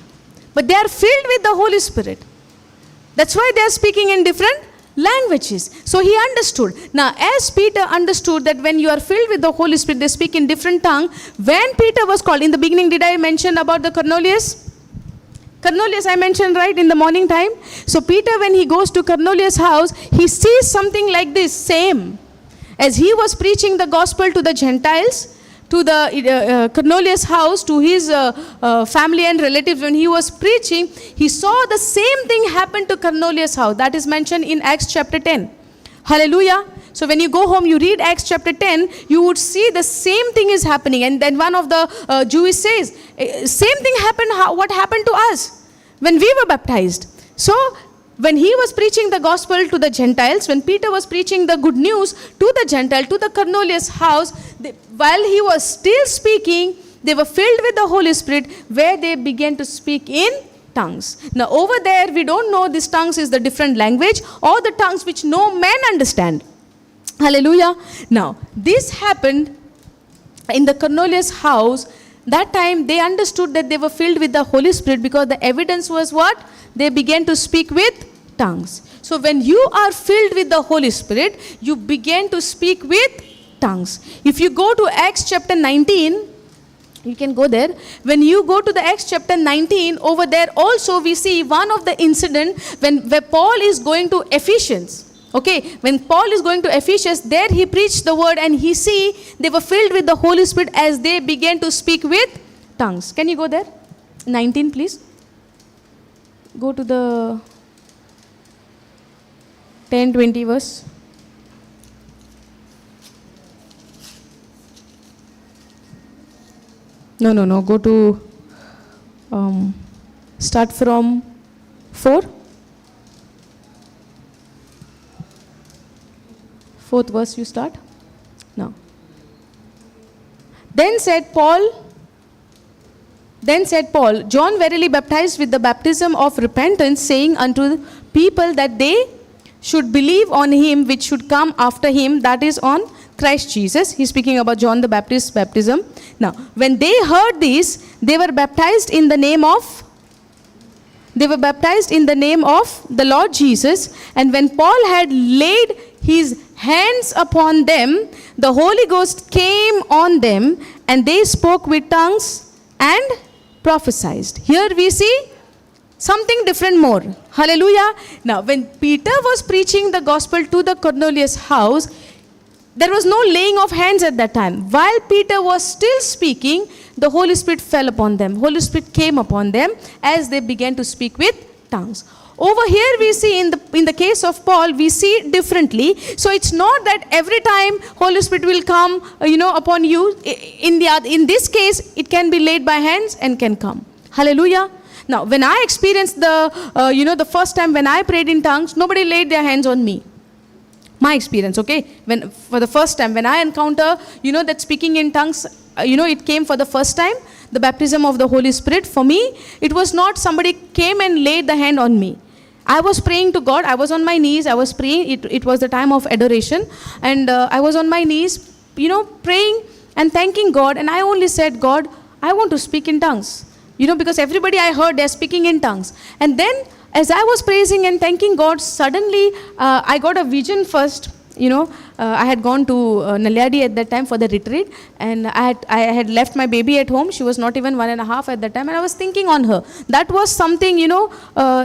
But they are filled with the Holy Spirit. That's why they are speaking in different languages. So he understood. Now, as Peter understood that when you are filled with the Holy Spirit, they speak in different tongue. When Peter was called, in the beginning, did I mention about the Cornelius? Cornelius I mentioned, right, in the morning time. So Peter, when he goes to Cornelius' house, he sees something like this, same. As he was preaching the gospel to the Gentiles, to the Cornelius' house, to his family and relatives, when he was preaching, he saw the same thing happen to Cornelius' house. That is mentioned in Acts chapter 10. Hallelujah. So when you go home, you read Acts chapter 10, you would see the same thing is happening. And then one of the Jews says, same thing happened, what happened to us when we were baptized. So when he was preaching the gospel to the Gentiles, when Peter was preaching the good news to the Gentile, to the Cornelius' house, while he was still speaking, they were filled with the Holy Spirit, where they began to speak in tongues. Now over there, we don't know this tongues is the different language or the tongues which no man understand. Hallelujah. Now, this happened in the Cornelius' house. that time they understood that they were filled with the Holy Spirit, because the evidence was what? They began to speak with tongues. So when you are filled with the Holy Spirit, you begin to speak with tongues. If you go to Acts chapter 19, you can go there. When you go to the Acts chapter 19, over there also we see one of the incident where Paul is going to Ephesians. Okay, when Paul is going to Ephesians, there he preached the word, and he see they were filled with the Holy Spirit as they began to speak with tongues. Can you go there? 19, please. Go to the 10-20 verse. No. Go to, start from 4. 4th verse you start. Now. Then said Paul, John verily baptized with the baptism of repentance, saying unto the people that they should believe on him which should come after him, that is on Christ Jesus. He's speaking about John the Baptist's baptism. Now, when they heard this, they were baptized in the name of the Lord Jesus. And when Paul had laid his hands upon them, the Holy Ghost came on them, and they spoke with tongues and prophesied. Here we see something different more. Hallelujah. Now, when Peter was preaching the gospel to the Cornelius house, there was no laying of hands at that time. While Peter was still speaking, the Holy Spirit fell upon them. Holy Spirit came upon them as they began to speak with tongues. Over here we see in the case of Paul, we see differently. So it's not that every time Holy Spirit will come, upon you. In this case, it can be laid by hands and can come. Hallelujah. Now, when I experienced the first time when I prayed in tongues, nobody laid their hands on me. My experience, okay? For the first time, when I encounter, that speaking in tongues, it came for the first time, the baptism of the Holy Spirit. For me, it was not somebody came and laid the hand on me. I was praying to God. I was on my knees. I was praying. It was the time of adoration. And I was on my knees, praying and thanking God. And I only said, God, I want to speak in tongues. Because everybody I heard, they're speaking in tongues. And then, as I was praising and thanking God, suddenly I got a vision first. I had gone to Nalyadi at that time for the retreat, and I had left my baby at home. She was not even 1.5 at that time, and I was thinking on her. That was something,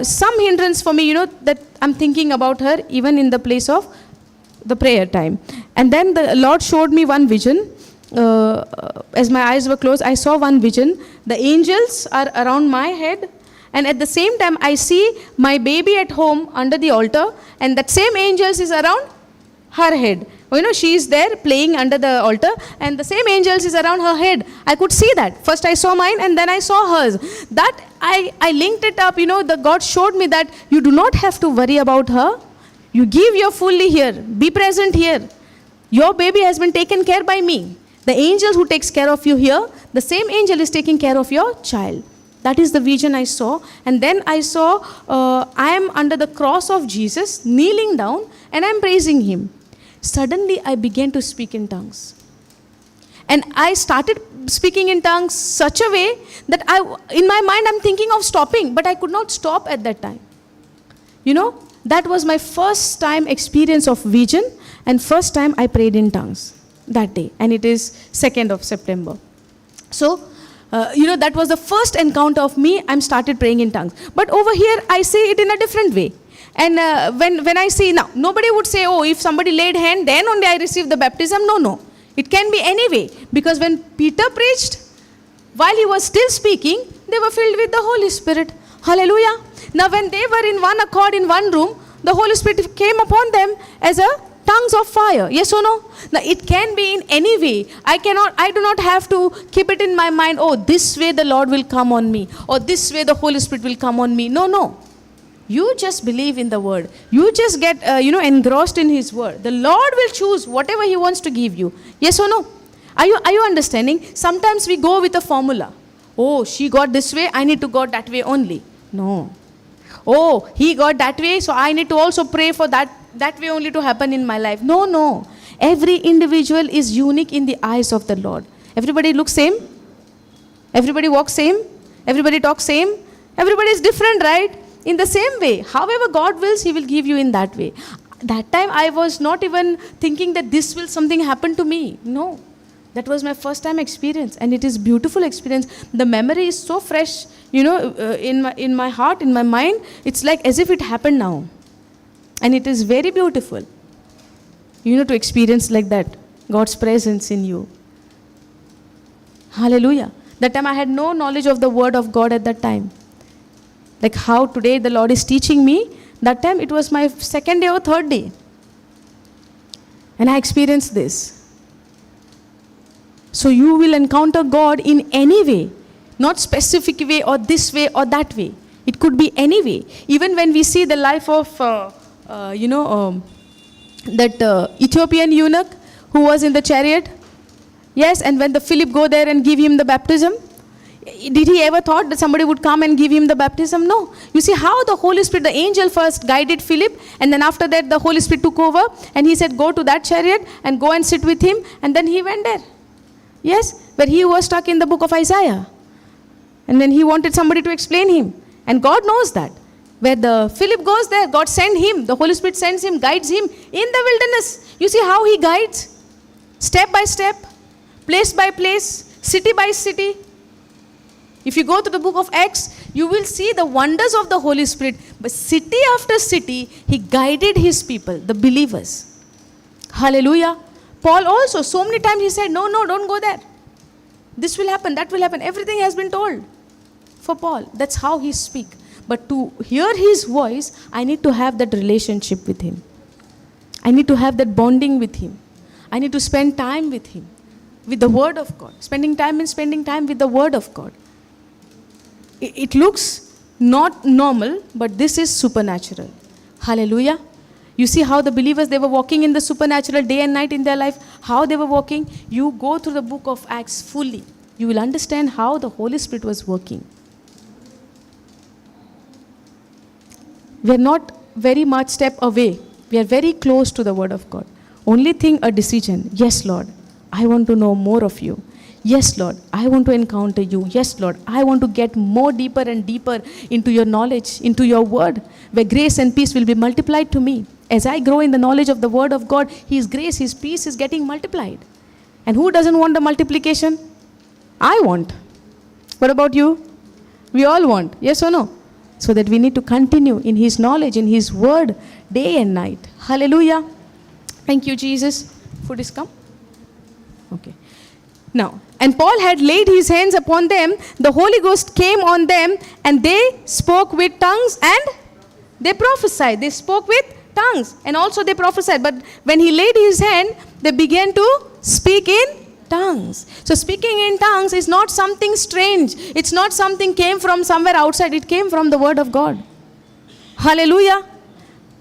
some hindrance for me, that I'm thinking about her even in the place of the prayer time. And then the Lord showed me one vision. As my eyes were closed, I saw one vision. The angels are around my head, and at the same time, I see my baby at home under the altar, and that same angels is around her head. She is there playing under the altar, and the same angels is around her head. I could see that. First I saw mine, and then I saw hers. That I linked it up. The God showed me that you do not have to worry about her. You give your fully here. Be present here. Your baby has been taken care by me. The angel who takes care of you here, the same angel is taking care of your child. That is the vision I saw. And then I saw I am under the cross of Jesus, kneeling down, and I am praising him. Suddenly I began to speak in tongues. And I started speaking in tongues such a way that in my mind I'm thinking of stopping, but I could not stop at that time. That was my first time experience of vision, and first time I prayed in tongues that day. And it is 2nd of September. So, that was the first encounter of me. I started praying in tongues. But over here, I see it in a different way. And when I see, now, nobody would say, oh, if somebody laid hand, then only I received the baptism. No. It can be any way. Because when Peter preached, while he was still speaking, they were filled with the Holy Spirit. Hallelujah. Now, when they were in one accord in one room, the Holy Spirit came upon them as a tongues of fire. Yes or no? Now, it can be in any way. I do not have to keep it in my mind, oh, this way the Lord will come on me, or this way the Holy Spirit will come on me. No. You just believe in the word. You just get, engrossed in his word. The Lord will choose whatever he wants to give you. Yes or no? Are you understanding? Sometimes we go with a formula. Oh, she got this way, I need to go that way only. No. Oh, he got that way, so I need to also pray for that way only to happen in my life. No. Every individual is unique in the eyes of the Lord. Everybody looks same? Everybody walks same. Everybody talks same. Everybody is different, right? In the same way. However God wills, He will give you in that way. That time I was not even thinking that this will something happen to me. No. That was my first time experience, and it is beautiful experience. The memory is so fresh, in my heart, in my mind. It's like as if it happened now. And it is very beautiful, to experience like that, God's presence in you. Hallelujah. That time I had no knowledge of the word of God at that time. Like how today the Lord is teaching me, that time it was my second day or third day. And I experienced this. So you will encounter God in any way, not specific way or this way or that way. It could be any way. Even when we see the life of, that Ethiopian eunuch who was in the chariot. Yes, and when the Philip go there and give him the baptism, did he ever thought that somebody would come and give him the baptism? No. You see how the Holy Spirit, the angel first guided Philip, and then after that the Holy Spirit took over and he said, go to that chariot and go and sit with him, and then he went there. Yes, but he was stuck in the book of Isaiah. And then he wanted somebody to explain him. And God knows that. Where the Philip goes there, God sends him. The Holy Spirit sends him, guides him in the wilderness. You see how He guides? Step by step, place by place, city by city. If you go to the book of Acts, you will see the wonders of the Holy Spirit. But city after city, He guided His people, the believers. Hallelujah. Paul also, so many times he said, no, don't go there. This will happen, that will happen. Everything has been told for Paul. That's how he speaks. But to hear his voice, I need to have that relationship with Him. I need to have that bonding with Him. I need to spend time with Him, with the Word of God. Spending time means spending time with the Word of God. It looks not normal, but this is supernatural. Hallelujah. You see how the believers, they were walking in the supernatural day and night in their life. How they were walking. You go through the book of Acts fully. You will understand how the Holy Spirit was working. We are not very much step away. We are very close to the Word of God. Only thing, a decision. Yes, Lord, I want to know more of You. Yes, Lord, I want to encounter You. Yes, Lord, I want to get more deeper and deeper into Your knowledge, into Your Word, where grace and peace will be multiplied to me. As I grow in the knowledge of the Word of God, His grace, His peace is getting multiplied. And who doesn't want the multiplication? I want. What about you? We all want. Yes or no? So that we need to continue in His knowledge, in His Word, day and night. Hallelujah. Thank you, Jesus. Food is come? Okay. Now, and Paul had laid his hands upon them. The Holy Ghost came on them, and they spoke with tongues and they prophesied. They spoke with tongues and also they prophesied. But when he laid his hand, they began to speak in tongues. So speaking in tongues is not something strange. It's not something came from somewhere outside. It came from the Word of God. Hallelujah.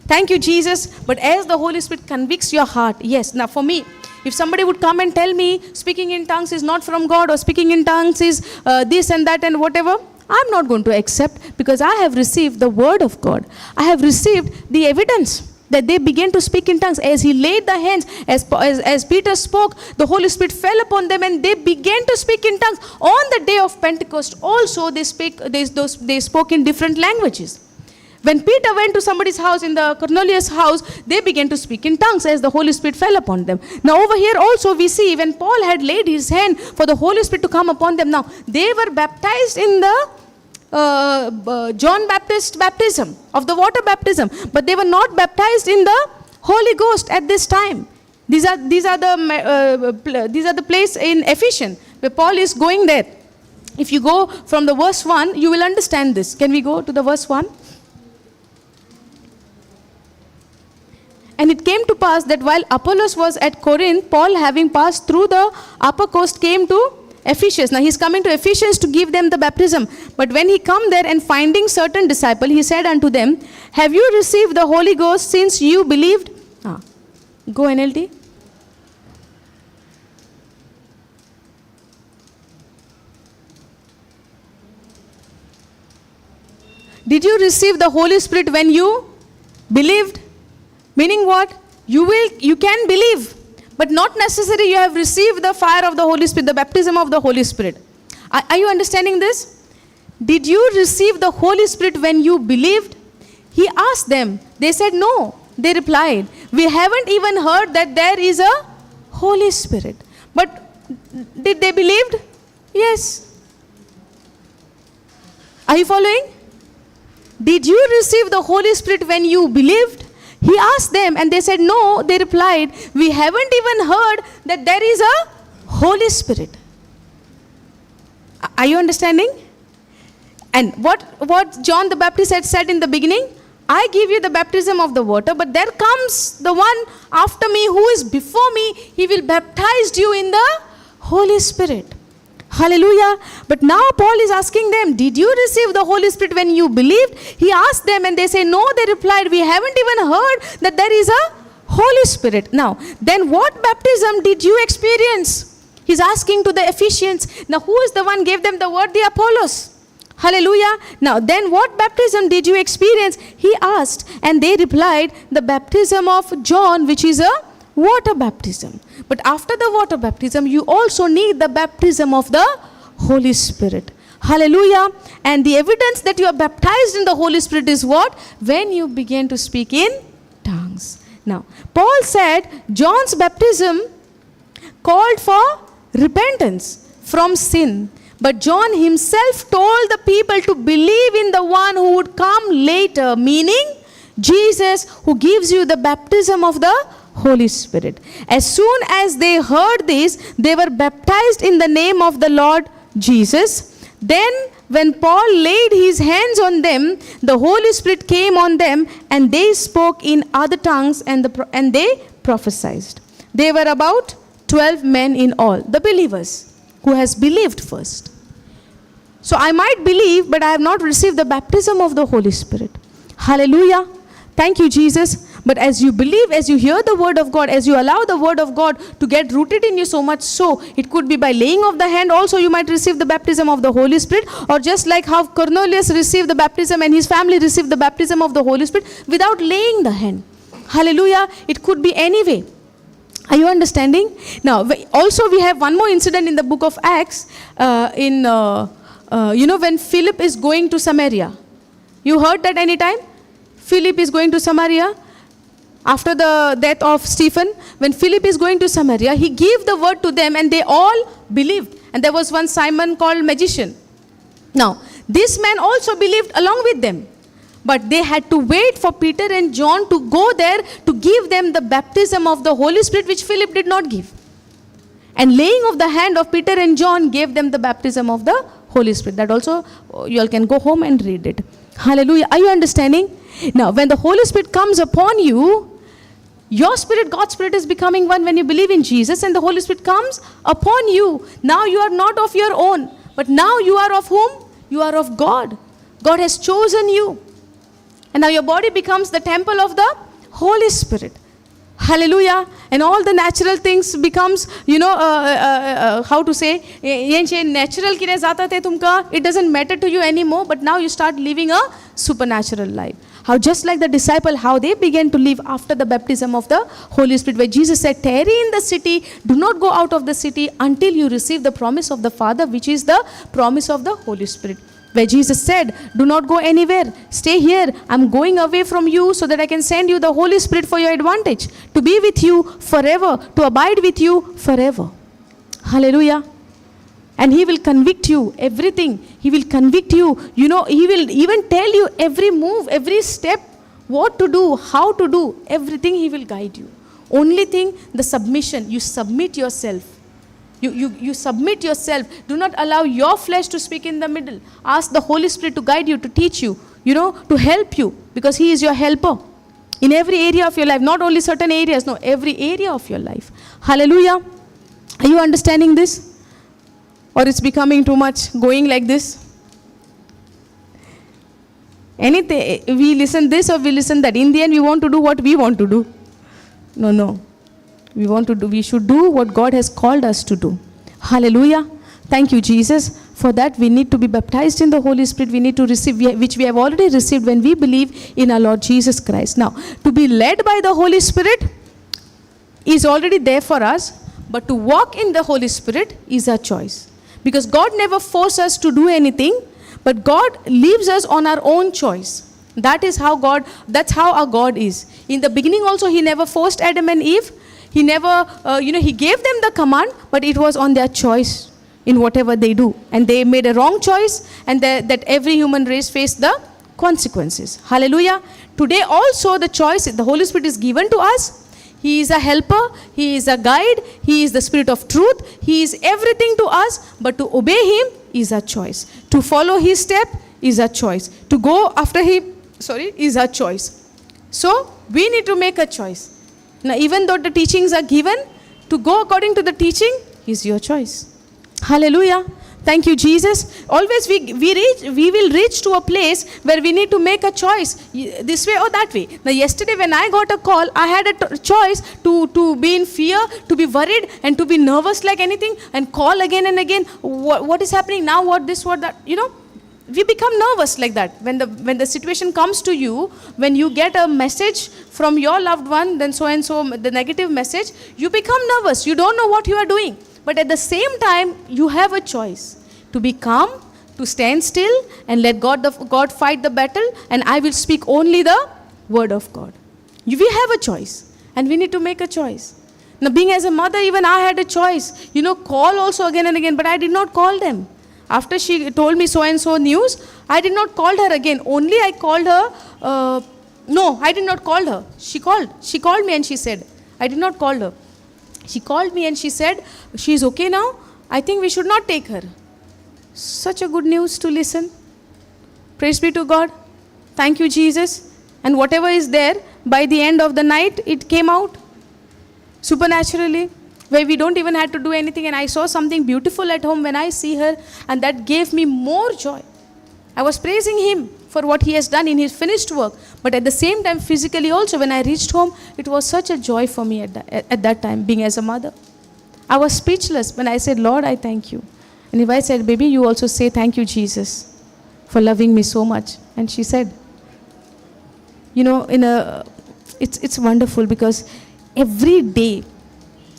Thank you, Jesus. But as the Holy Spirit convicts your heart, yes. Now for me, if somebody would come and tell me speaking in tongues is not from God, or speaking in tongues is this and that and whatever, I'm not going to accept, because I have received the Word of God. I have received the evidence that they began to speak in tongues. As he laid the hands, as Peter spoke, the Holy Spirit fell upon them and they began to speak in tongues. On the day of Pentecost also they spoke in different languages. When Peter went to somebody's house, in the Cornelius' house, they began to speak in tongues as the Holy Spirit fell upon them. Now over here also we see when Paul had laid his hand for the Holy Spirit to come upon them. Now they were baptized in the John Baptist baptism, of the water baptism, but they were not baptized in the Holy Ghost at this time. These are the place in Ephesians where Paul is going there. If you go from the verse 1, you will understand this. Can we go to the verse 1? And it came to pass that while Apollos was at Corinth, Paul, having passed through the upper coast, came to Ephesus. Now he's coming to Ephesus to give them the baptism. But when he come there and finding certain disciples, he said unto them, have you received the Holy Ghost since you believed? Go NLT. Did you receive the Holy Spirit when you believed? Meaning what? You can believe, but not necessarily you have received the fire of the Holy Spirit, the baptism of the Holy Spirit. Are you understanding this? Did you receive the Holy Spirit when you believed? He asked them. They said no. They replied, we haven't even heard that there is a Holy Spirit. But did they believe? Yes. Are you following? Did you receive the Holy Spirit when you believed? He asked them and they said no. They replied, we haven't even heard that there is a Holy Spirit. Are you understanding? And what John the Baptist had said in the beginning, I give you the baptism of the water, but there comes the one after me who is before me. He will baptize you in the Holy Spirit. Hallelujah. But now Paul is asking them, did you receive the Holy Spirit when you believed? He asked them and they say no. They replied, we haven't even heard that there is a Holy Spirit. Now, then what baptism did you experience? He's asking to the Ephesians. Now, who is the one gave them the word? The Apollos. Hallelujah. Now, then what baptism did you experience? He asked, and they replied, the baptism of John, which is a water baptism. But after the water baptism, you also need the baptism of the Holy Spirit. Hallelujah. And the evidence that you are baptized in the Holy Spirit is what? When you begin to speak in tongues. Now, Paul said John's baptism called for repentance from sin. But John himself told the people to believe in the one who would come later, meaning Jesus, who gives you the baptism of the Holy Spirit. As soon as they heard this, they were baptized in the name of the Lord Jesus. Then when Paul laid his hands on them, the Holy Spirit came on them, and they spoke in other tongues, and they prophesied. They were about 12 men in all, the believers, who has believed first. So I might believe, but I have not received the baptism of the Holy Spirit. Hallelujah. Thank you, Jesus. But as you believe, as you hear the word of God, as you allow the word of God to get rooted in you so much so, it could be by laying of the hand also you might receive the baptism of the Holy Spirit, or just like how Cornelius received the baptism and his family received the baptism of the Holy Spirit without laying the hand. Hallelujah. It could be any way. Are you understanding? Now, also we have one more incident in the book of Acts, when Philip is going to Samaria. You heard that any time? Philip is going to Samaria. After the death of Stephen, when Philip is going to Samaria, he gave the word to them and they all believed. And there was one Simon called magician. Now, this man also believed along with them. But they had to wait for Peter and John to go there to give them the baptism of the Holy Spirit, which Philip did not give. And laying of the hand of Peter and John gave them the baptism of the Holy Spirit. That also, you all can go home and read it. Hallelujah. Are you understanding? Now, when the Holy Spirit comes upon you, your spirit, God's Spirit, is becoming one when you believe in Jesus, and the Holy Spirit comes upon you. Now you are not of your own, but now you are of whom? You are of God. God has chosen you. And now your body becomes the temple of the Holy Spirit. Hallelujah. And all the natural things becomes, how to say, natural kine zata the tumka, it doesn't matter to you anymore, but now you start living a supernatural life. How just like the disciple, how they began to live after the baptism of the Holy Spirit, where Jesus said, tarry in the city, do not go out of the city until you receive the promise of the Father, which is the promise of the Holy Spirit. Where Jesus said, do not go anywhere, stay here, I'm going away from you so that I can send you the Holy Spirit for your advantage, to be with you forever, to abide with you forever. Hallelujah. And He will convict you, everything. He will convict you. He will even tell you every move, every step, what to do, how to do, everything He will guide you. Only thing, the submission. You submit yourself. You submit yourself. Do not allow your flesh to speak in the middle. Ask the Holy Spirit to guide you, to teach you, to help you, because He is your helper. In every area of your life, not only certain areas, no, every area of your life. Hallelujah. Are you understanding this? Or it's becoming too much going like this? Anything, we listen this or we listen that. In the end, we want to do what we want to do. No. We should do what God has called us to do. Hallelujah. Thank you, Jesus. For that, we need to be baptized in the Holy Spirit. We need to receive, which we have already received when we believe in our Lord Jesus Christ. Now, to be led by the Holy Spirit is already there for us, but to walk in the Holy Spirit is our choice. Because God never forces us to do anything, but God leaves us on our own choice. That's how our God is. In the beginning also, He never forced Adam and Eve. He never, He gave them the command, but it was on their choice in whatever they do. And they made a wrong choice, and that every human race faced the consequences. Hallelujah. Today also the choice, the Holy Spirit is given to us. He is a helper, He is a guide, He is the Spirit of truth, He is everything to us, but to obey Him is a choice. To follow His step is a choice. To go after Him, is a choice. So, we need to make a choice. Now, even though the teachings are given, to go according to the teaching is your choice. Hallelujah. Thank you, Jesus. Always we will reach to a place where we need to make a choice, this way or that way. Now, yesterday when I got a call, I had a choice to be in fear, to be worried, and to be nervous like anything, and call again and again. What is happening now? What this? What that? We become nervous like that. When the situation comes to you, when you get a message from your loved one, then so and so, the negative message, you become nervous. You don't know what you are doing. But at the same time, you have a choice to be calm, to stand still, and let God fight the battle, and I will speak only the word of God. We have a choice, and we need to make a choice. Now, being as a mother, even I had a choice. Call also again and again, but I did not call them. After she told me so and so news, I did not call her again. Only I called her. No, I did not call her. She called me and she said, I did not call her. She called me and she said, she is okay now. I think we should not take her. Such a good news to listen. Praise be to God. Thank you, Jesus. And whatever is there, by the end of the night, it came out supernaturally, where we don't even have to do anything. And I saw something beautiful at home when I see her, and that gave me more joy. I was praising Him for what He has done in His finished work. But at the same time, physically also, when I reached home, it was such a joy for me at that time, being as a mother. I was speechless when I said, Lord, I thank you. And if I said, baby, you also say, thank you, Jesus, for loving me so much. And she said, it's wonderful, because every day,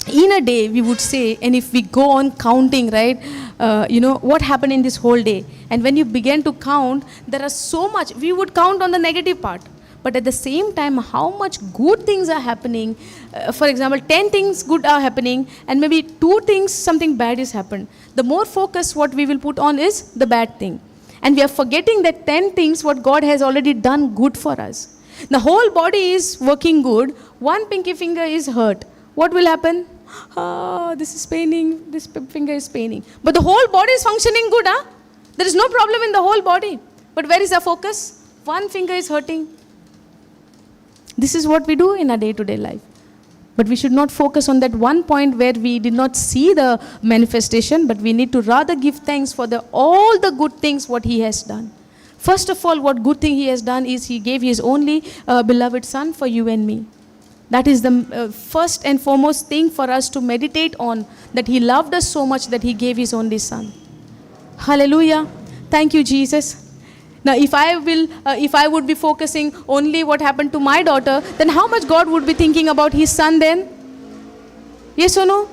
in a day, we would say, and if we go on counting, right, what happened in this whole day. And when you begin to count, there are so much. We would count on the negative part. But at the same time, how much good things are happening. For example, 10 things good are happening, and maybe 2 things, something bad is happened. The more focus what we will put on is the bad thing. And we are forgetting that 10 things what God has already done good for us. The whole body is working good. One pinky finger is hurt. What will happen? This is paining. This finger is paining. But the whole body is functioning good. There is no problem in the whole body. But where is our focus? One finger is hurting. This is what we do in our day-to-day life. But we should not focus on that one point where we did not see the manifestation, but we need to rather give thanks for all the good things what He has done. First of all, what good thing He has done is He gave His only beloved Son for you and me. That is the first and foremost thing for us to meditate on, that He loved us so much that He gave His only Son. Hallelujah. Thank you, Jesus. Now, if I would be focusing only what happened to my daughter, then how much God would be thinking about His Son then? Yes or no?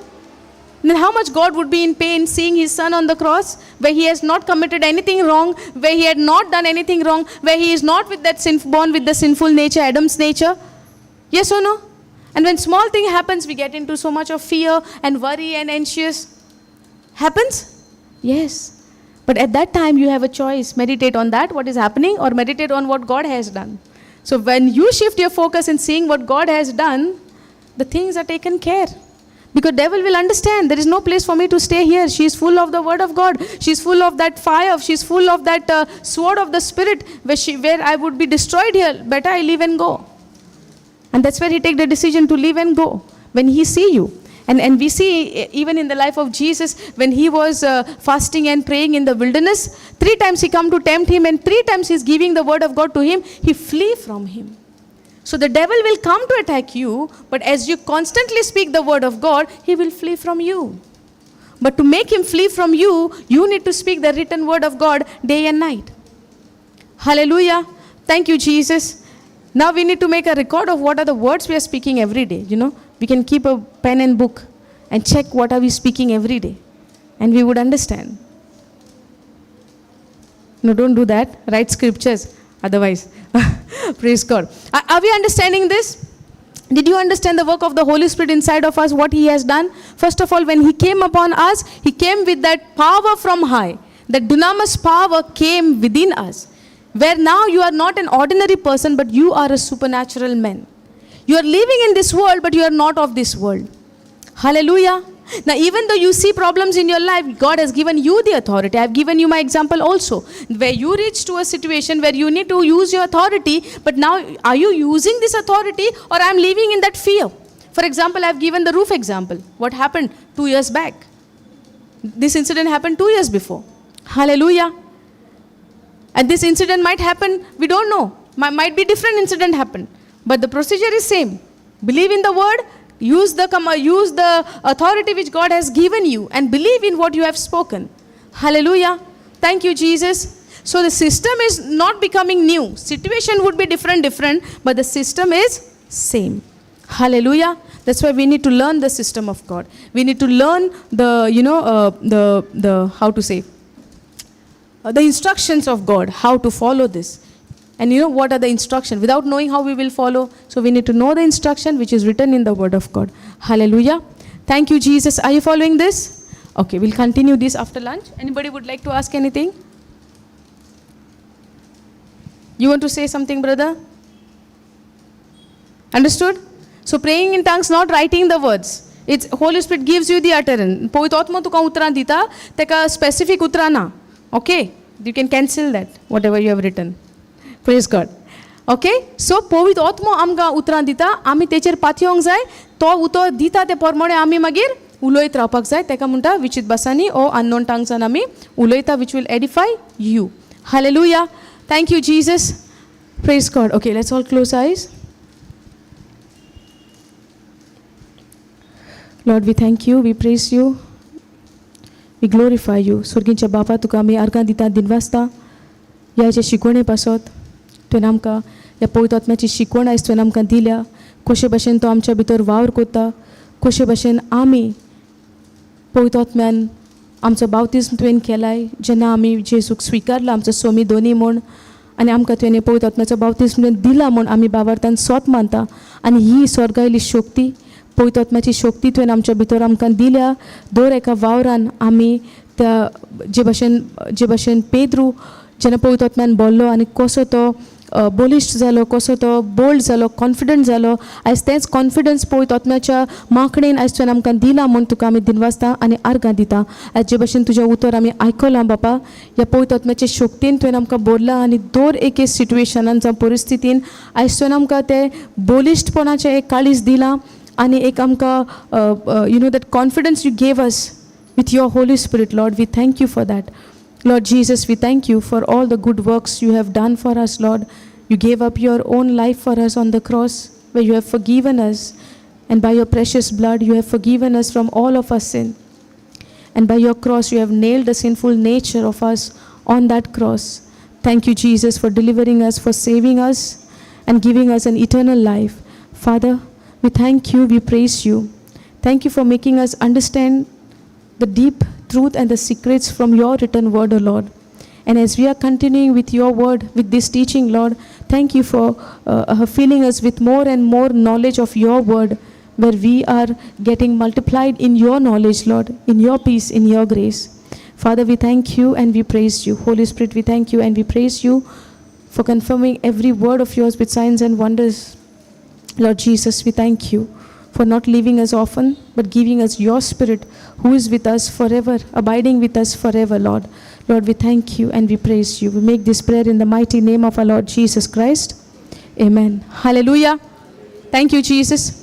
Then how much God would be in pain seeing His Son on the cross, where He has not committed anything wrong, where He had not done anything wrong, where He is not with that born with the sinful nature, Adam's nature. Yes or no? And when small thing happens, we get into so much of fear and worry and anxious. Happens? Yes. But at that time, you have a choice. Meditate on that, what is happening, or meditate on what God has done. So when you shift your focus in seeing what God has done, the things are taken care. Because devil will understand, there is no place for me to stay here. She is full of the word of God. She is full of that fire. She is full of that sword of the Spirit, where I would be destroyed here. Better I leave and go. And that's where he take the decision to leave and go. When he see you. And we see even in the life of Jesus, when he was fasting and praying in the wilderness, 3 times he come to tempt him, and 3 times he's giving the word of God to him. He flee from him. So the devil will come to attack you, but as you constantly speak the word of God, he will flee from you. But to make him flee from you, you need to speak the written word of God day and night. Hallelujah. Thank you, Jesus. Now we need to make a record of what are the words we are speaking every day. We can keep a pen and book and check what are we speaking every day. and we would understand. No, don't do that. Write scriptures. Otherwise, praise God. Are we understanding this? Did you understand the work of the Holy Spirit inside of us, what He has done? First of all, when He came upon us, He came with that power from high. That Dunamis power came within us. Where now you are not an ordinary person, but you are a supernatural man. You are living in this world, but you are not of this world. Hallelujah. Now, even though you see problems in your life, God has given you the authority. I have given you my example also, where you reach to a situation where you need to use your authority, but now are you using this authority, or I am living in that fear? For example, I have given the roof example. What happened 2 years back? This incident happened 2 years before. Hallelujah. And this incident might happen, we don't know. Might be different incident happen. But the procedure is same. Believe in the word, use the authority which God has given you, and believe in what you have spoken. Hallelujah. Thank you, Jesus. So the system is not becoming new. Situation would be different, but the system is same. Hallelujah. That's why we need to learn the system of God. We need to learn the instructions of God, how to follow this. And what are the instructions? Without knowing how we will follow. So we need to know the instruction which is written in the word of God. Hallelujah. Thank you, Jesus. Are you following this? Okay, we'll continue this after lunch. Anybody would like to ask anything? You want to say something, brother? Understood? So praying in tongues, not writing the words. It's Holy Spirit gives you the utterance. Povitotma tuka uttara dita, teka specific uttara na. Okay? You can cancel that, whatever you have written. Praise God. Okay? So povitotma amga uttara dita, ami techer patyong zay, to uto dita te pormone ami magir, uloit rapak zay, teka munta vichit basani o unknown tongues anami, uloita which will edify you. Hallelujah. Thank you, Jesus. Praise God. Okay, let's all close eyes. Lord, we thank you, we praise you, we glorify you. Surgincha Bapa, तुका आमी अर्घां दिता दिनवासता, ह्या जे शिकवणे पासत तुवें आमकां ह्या पवित्र आत्म्याची शिकवण आयज तुवें आमकां दिल्या, कशे भशेन तो आमच्या भितर वावर कोता, कशे भशेन आमी पवित्र आत्म्यान आमचो बावतिस्म तुवें केलाय, जेन्ना आमी जेजूक स्विकारला आमचो स्वामी दोनी म्हूण, आनी आमकां तुवें पवित्र आत्म्याचो बावतिस्म तुवें दिला म्हूण आमी बाबार्थान सोत मानता. आनी ही स्वर्गायली शक्ती, पवित्र आत्म्याची शक्ती तुवें आमच्या भितर आमकां दिल्या. दर एका वावरान आमी त्या जे भशेन पेद्रू जेन्ना पवित्र आत्म्यान बोल्लो आनी कसो तो बोलिश्ट जालो, कसो तो बोल्ड जालो, कॉन्फिडंट जालो, आयज तेंच कॉन्फिडन्स पवित्र आत्म्याच्या माखणेन आयज तुवें आमकां दिला म्हूण तुका आमी दिनवासता आनी अर्घां दिता. आयज जे भशेन तुजें उतर आमी आयकलां बापा, ह्या पवित्र आत्म्याचे शक्तीन तुवें आमकां बोल्लां आनी दर एक सिट्युएशनान जावं परिस्थितीन आयज तुवें आमकां तें बोलिश्टपणाचें एक काळीज दिलां. And ek amka, that confidence you gave us with your Holy Spirit, Lord, we thank you for that. Lord Jesus, we thank you for all the good works you have done for us, Lord. You gave up your own life for us on the cross, where you have forgiven us. And by your precious blood, you have forgiven us from all of our sin. And by your cross, you have nailed the sinful nature of us on that cross. Thank you, Jesus, for delivering us, for saving us, and giving us an eternal life. Father, we thank you, we praise you. Thank you for making us understand the deep truth and the secrets from your written word, O Lord. And as we are continuing with your word, with this teaching, Lord, thank you for filling us with more and more knowledge of your word, where we are getting multiplied in your knowledge, Lord, in your peace, in your grace. Father, we thank you and we praise you. Holy Spirit, we thank you and we praise you for confirming every word of yours with signs and wonders. Lord Jesus, we thank you for not leaving us often, but giving us your Spirit, who is with us forever, abiding with us forever, Lord. Lord, we thank you and we praise you. We make this prayer in the mighty name of our Lord Jesus Christ. Amen. Hallelujah. Thank you, Jesus.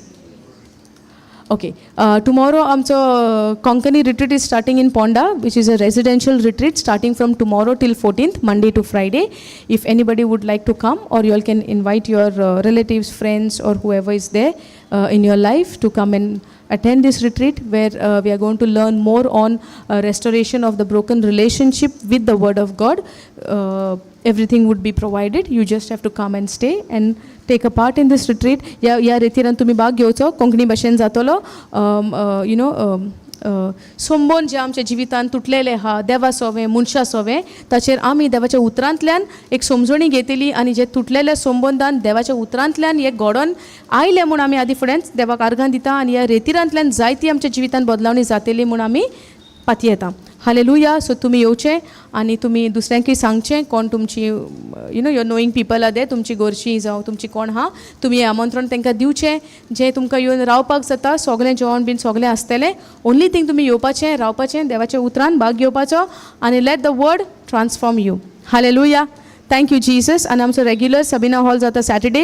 Okay, tomorrow Konkani retreat is starting in Ponda, which is a residential retreat starting from tomorrow till 14th, Monday to Friday. If anybody would like to come, or you all can invite your relatives, friends, or whoever is there in your life to come and attend this retreat, where we are going to learn more on restoration of the broken relationship with the Word of God. Everything would be provided. You just have to come and stay and take a part in this retreat. या रितीरान तुम्ही भाग घेवचो. कोंकणी भाशेन जातलो. सोंबोन जे आमच्या जिवितांत तुटलेले आहा, देवा सोवें मनशा सोवें, ताचेर आमी देवाच्या उतरांतल्यान एक समजणी घेतली आनी जे तुटलेले संबंधान देवाच्या उतरांतल्यान हे घडोवन आयले म्हूण आमी आदी फुडें देवाक आर्गां दिता आनी ह्या रेतिरांतल्यान जायती आमच्या जिवितांत बदलावणी जातली म्हूण आमी पातयेता. हालेलुया. सो तुमी येवचें आनी तुमी दुसऱ्यांकूय सांगचें, कोण तुमची युअर नोईंग पीपल आहा तुमची गोरची जावं तुमची कोण आहा, तुमी हें आमंत्रण तांकां दिवचें. जें तुमकां येवन रावपाक जाता, सगलें जेवण बीन सगलें आसतलें. ओन्ली थिंग तुमी येवपाचें, रावपाचें, देवाच्या उतरान भाग घेवपाचो आनी let the word transform you. Hallelujah. Thank you Jesus. आनी आमचो रेग्युलर सबिना हॉल जाता सॅटर्डे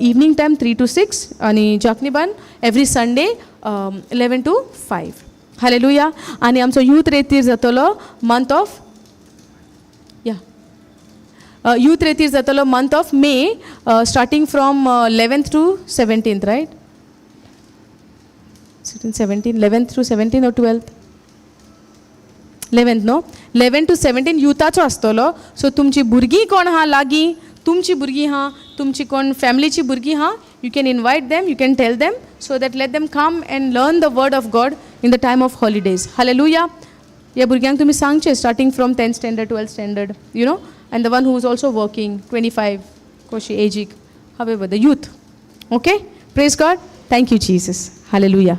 इवनिंग टायम 3 to 6 आनी जाकनिबान एवरी संडे 11 to 5. हालेलुया. आनी आमचो यूथ रेतीर जातलो मंथ ऑफ यूथ रेतीर जातलो month of May, starting from 11th to 17th, right? 17, 11th to 17 or 12th? 11th न्हू? 11 to 17 युथाचो आसतलो. सो तुमची भुरगीं कोण आहा लागीं, तुमची भुरगीं आहा, तुमची कोण फॅमिलीची भुरगीं आहा, you can invite them, you can tell them, so that let them come and learn the word of God in the time of holidays. Hallelujah. ह्या भुरग्यांक तुमी सांगचे starting from 10th standard, 12th standard, and the one who is also working, 25, koshi agik, however, the youth. Okay? Praise God. Thank you, Jesus. Hallelujah.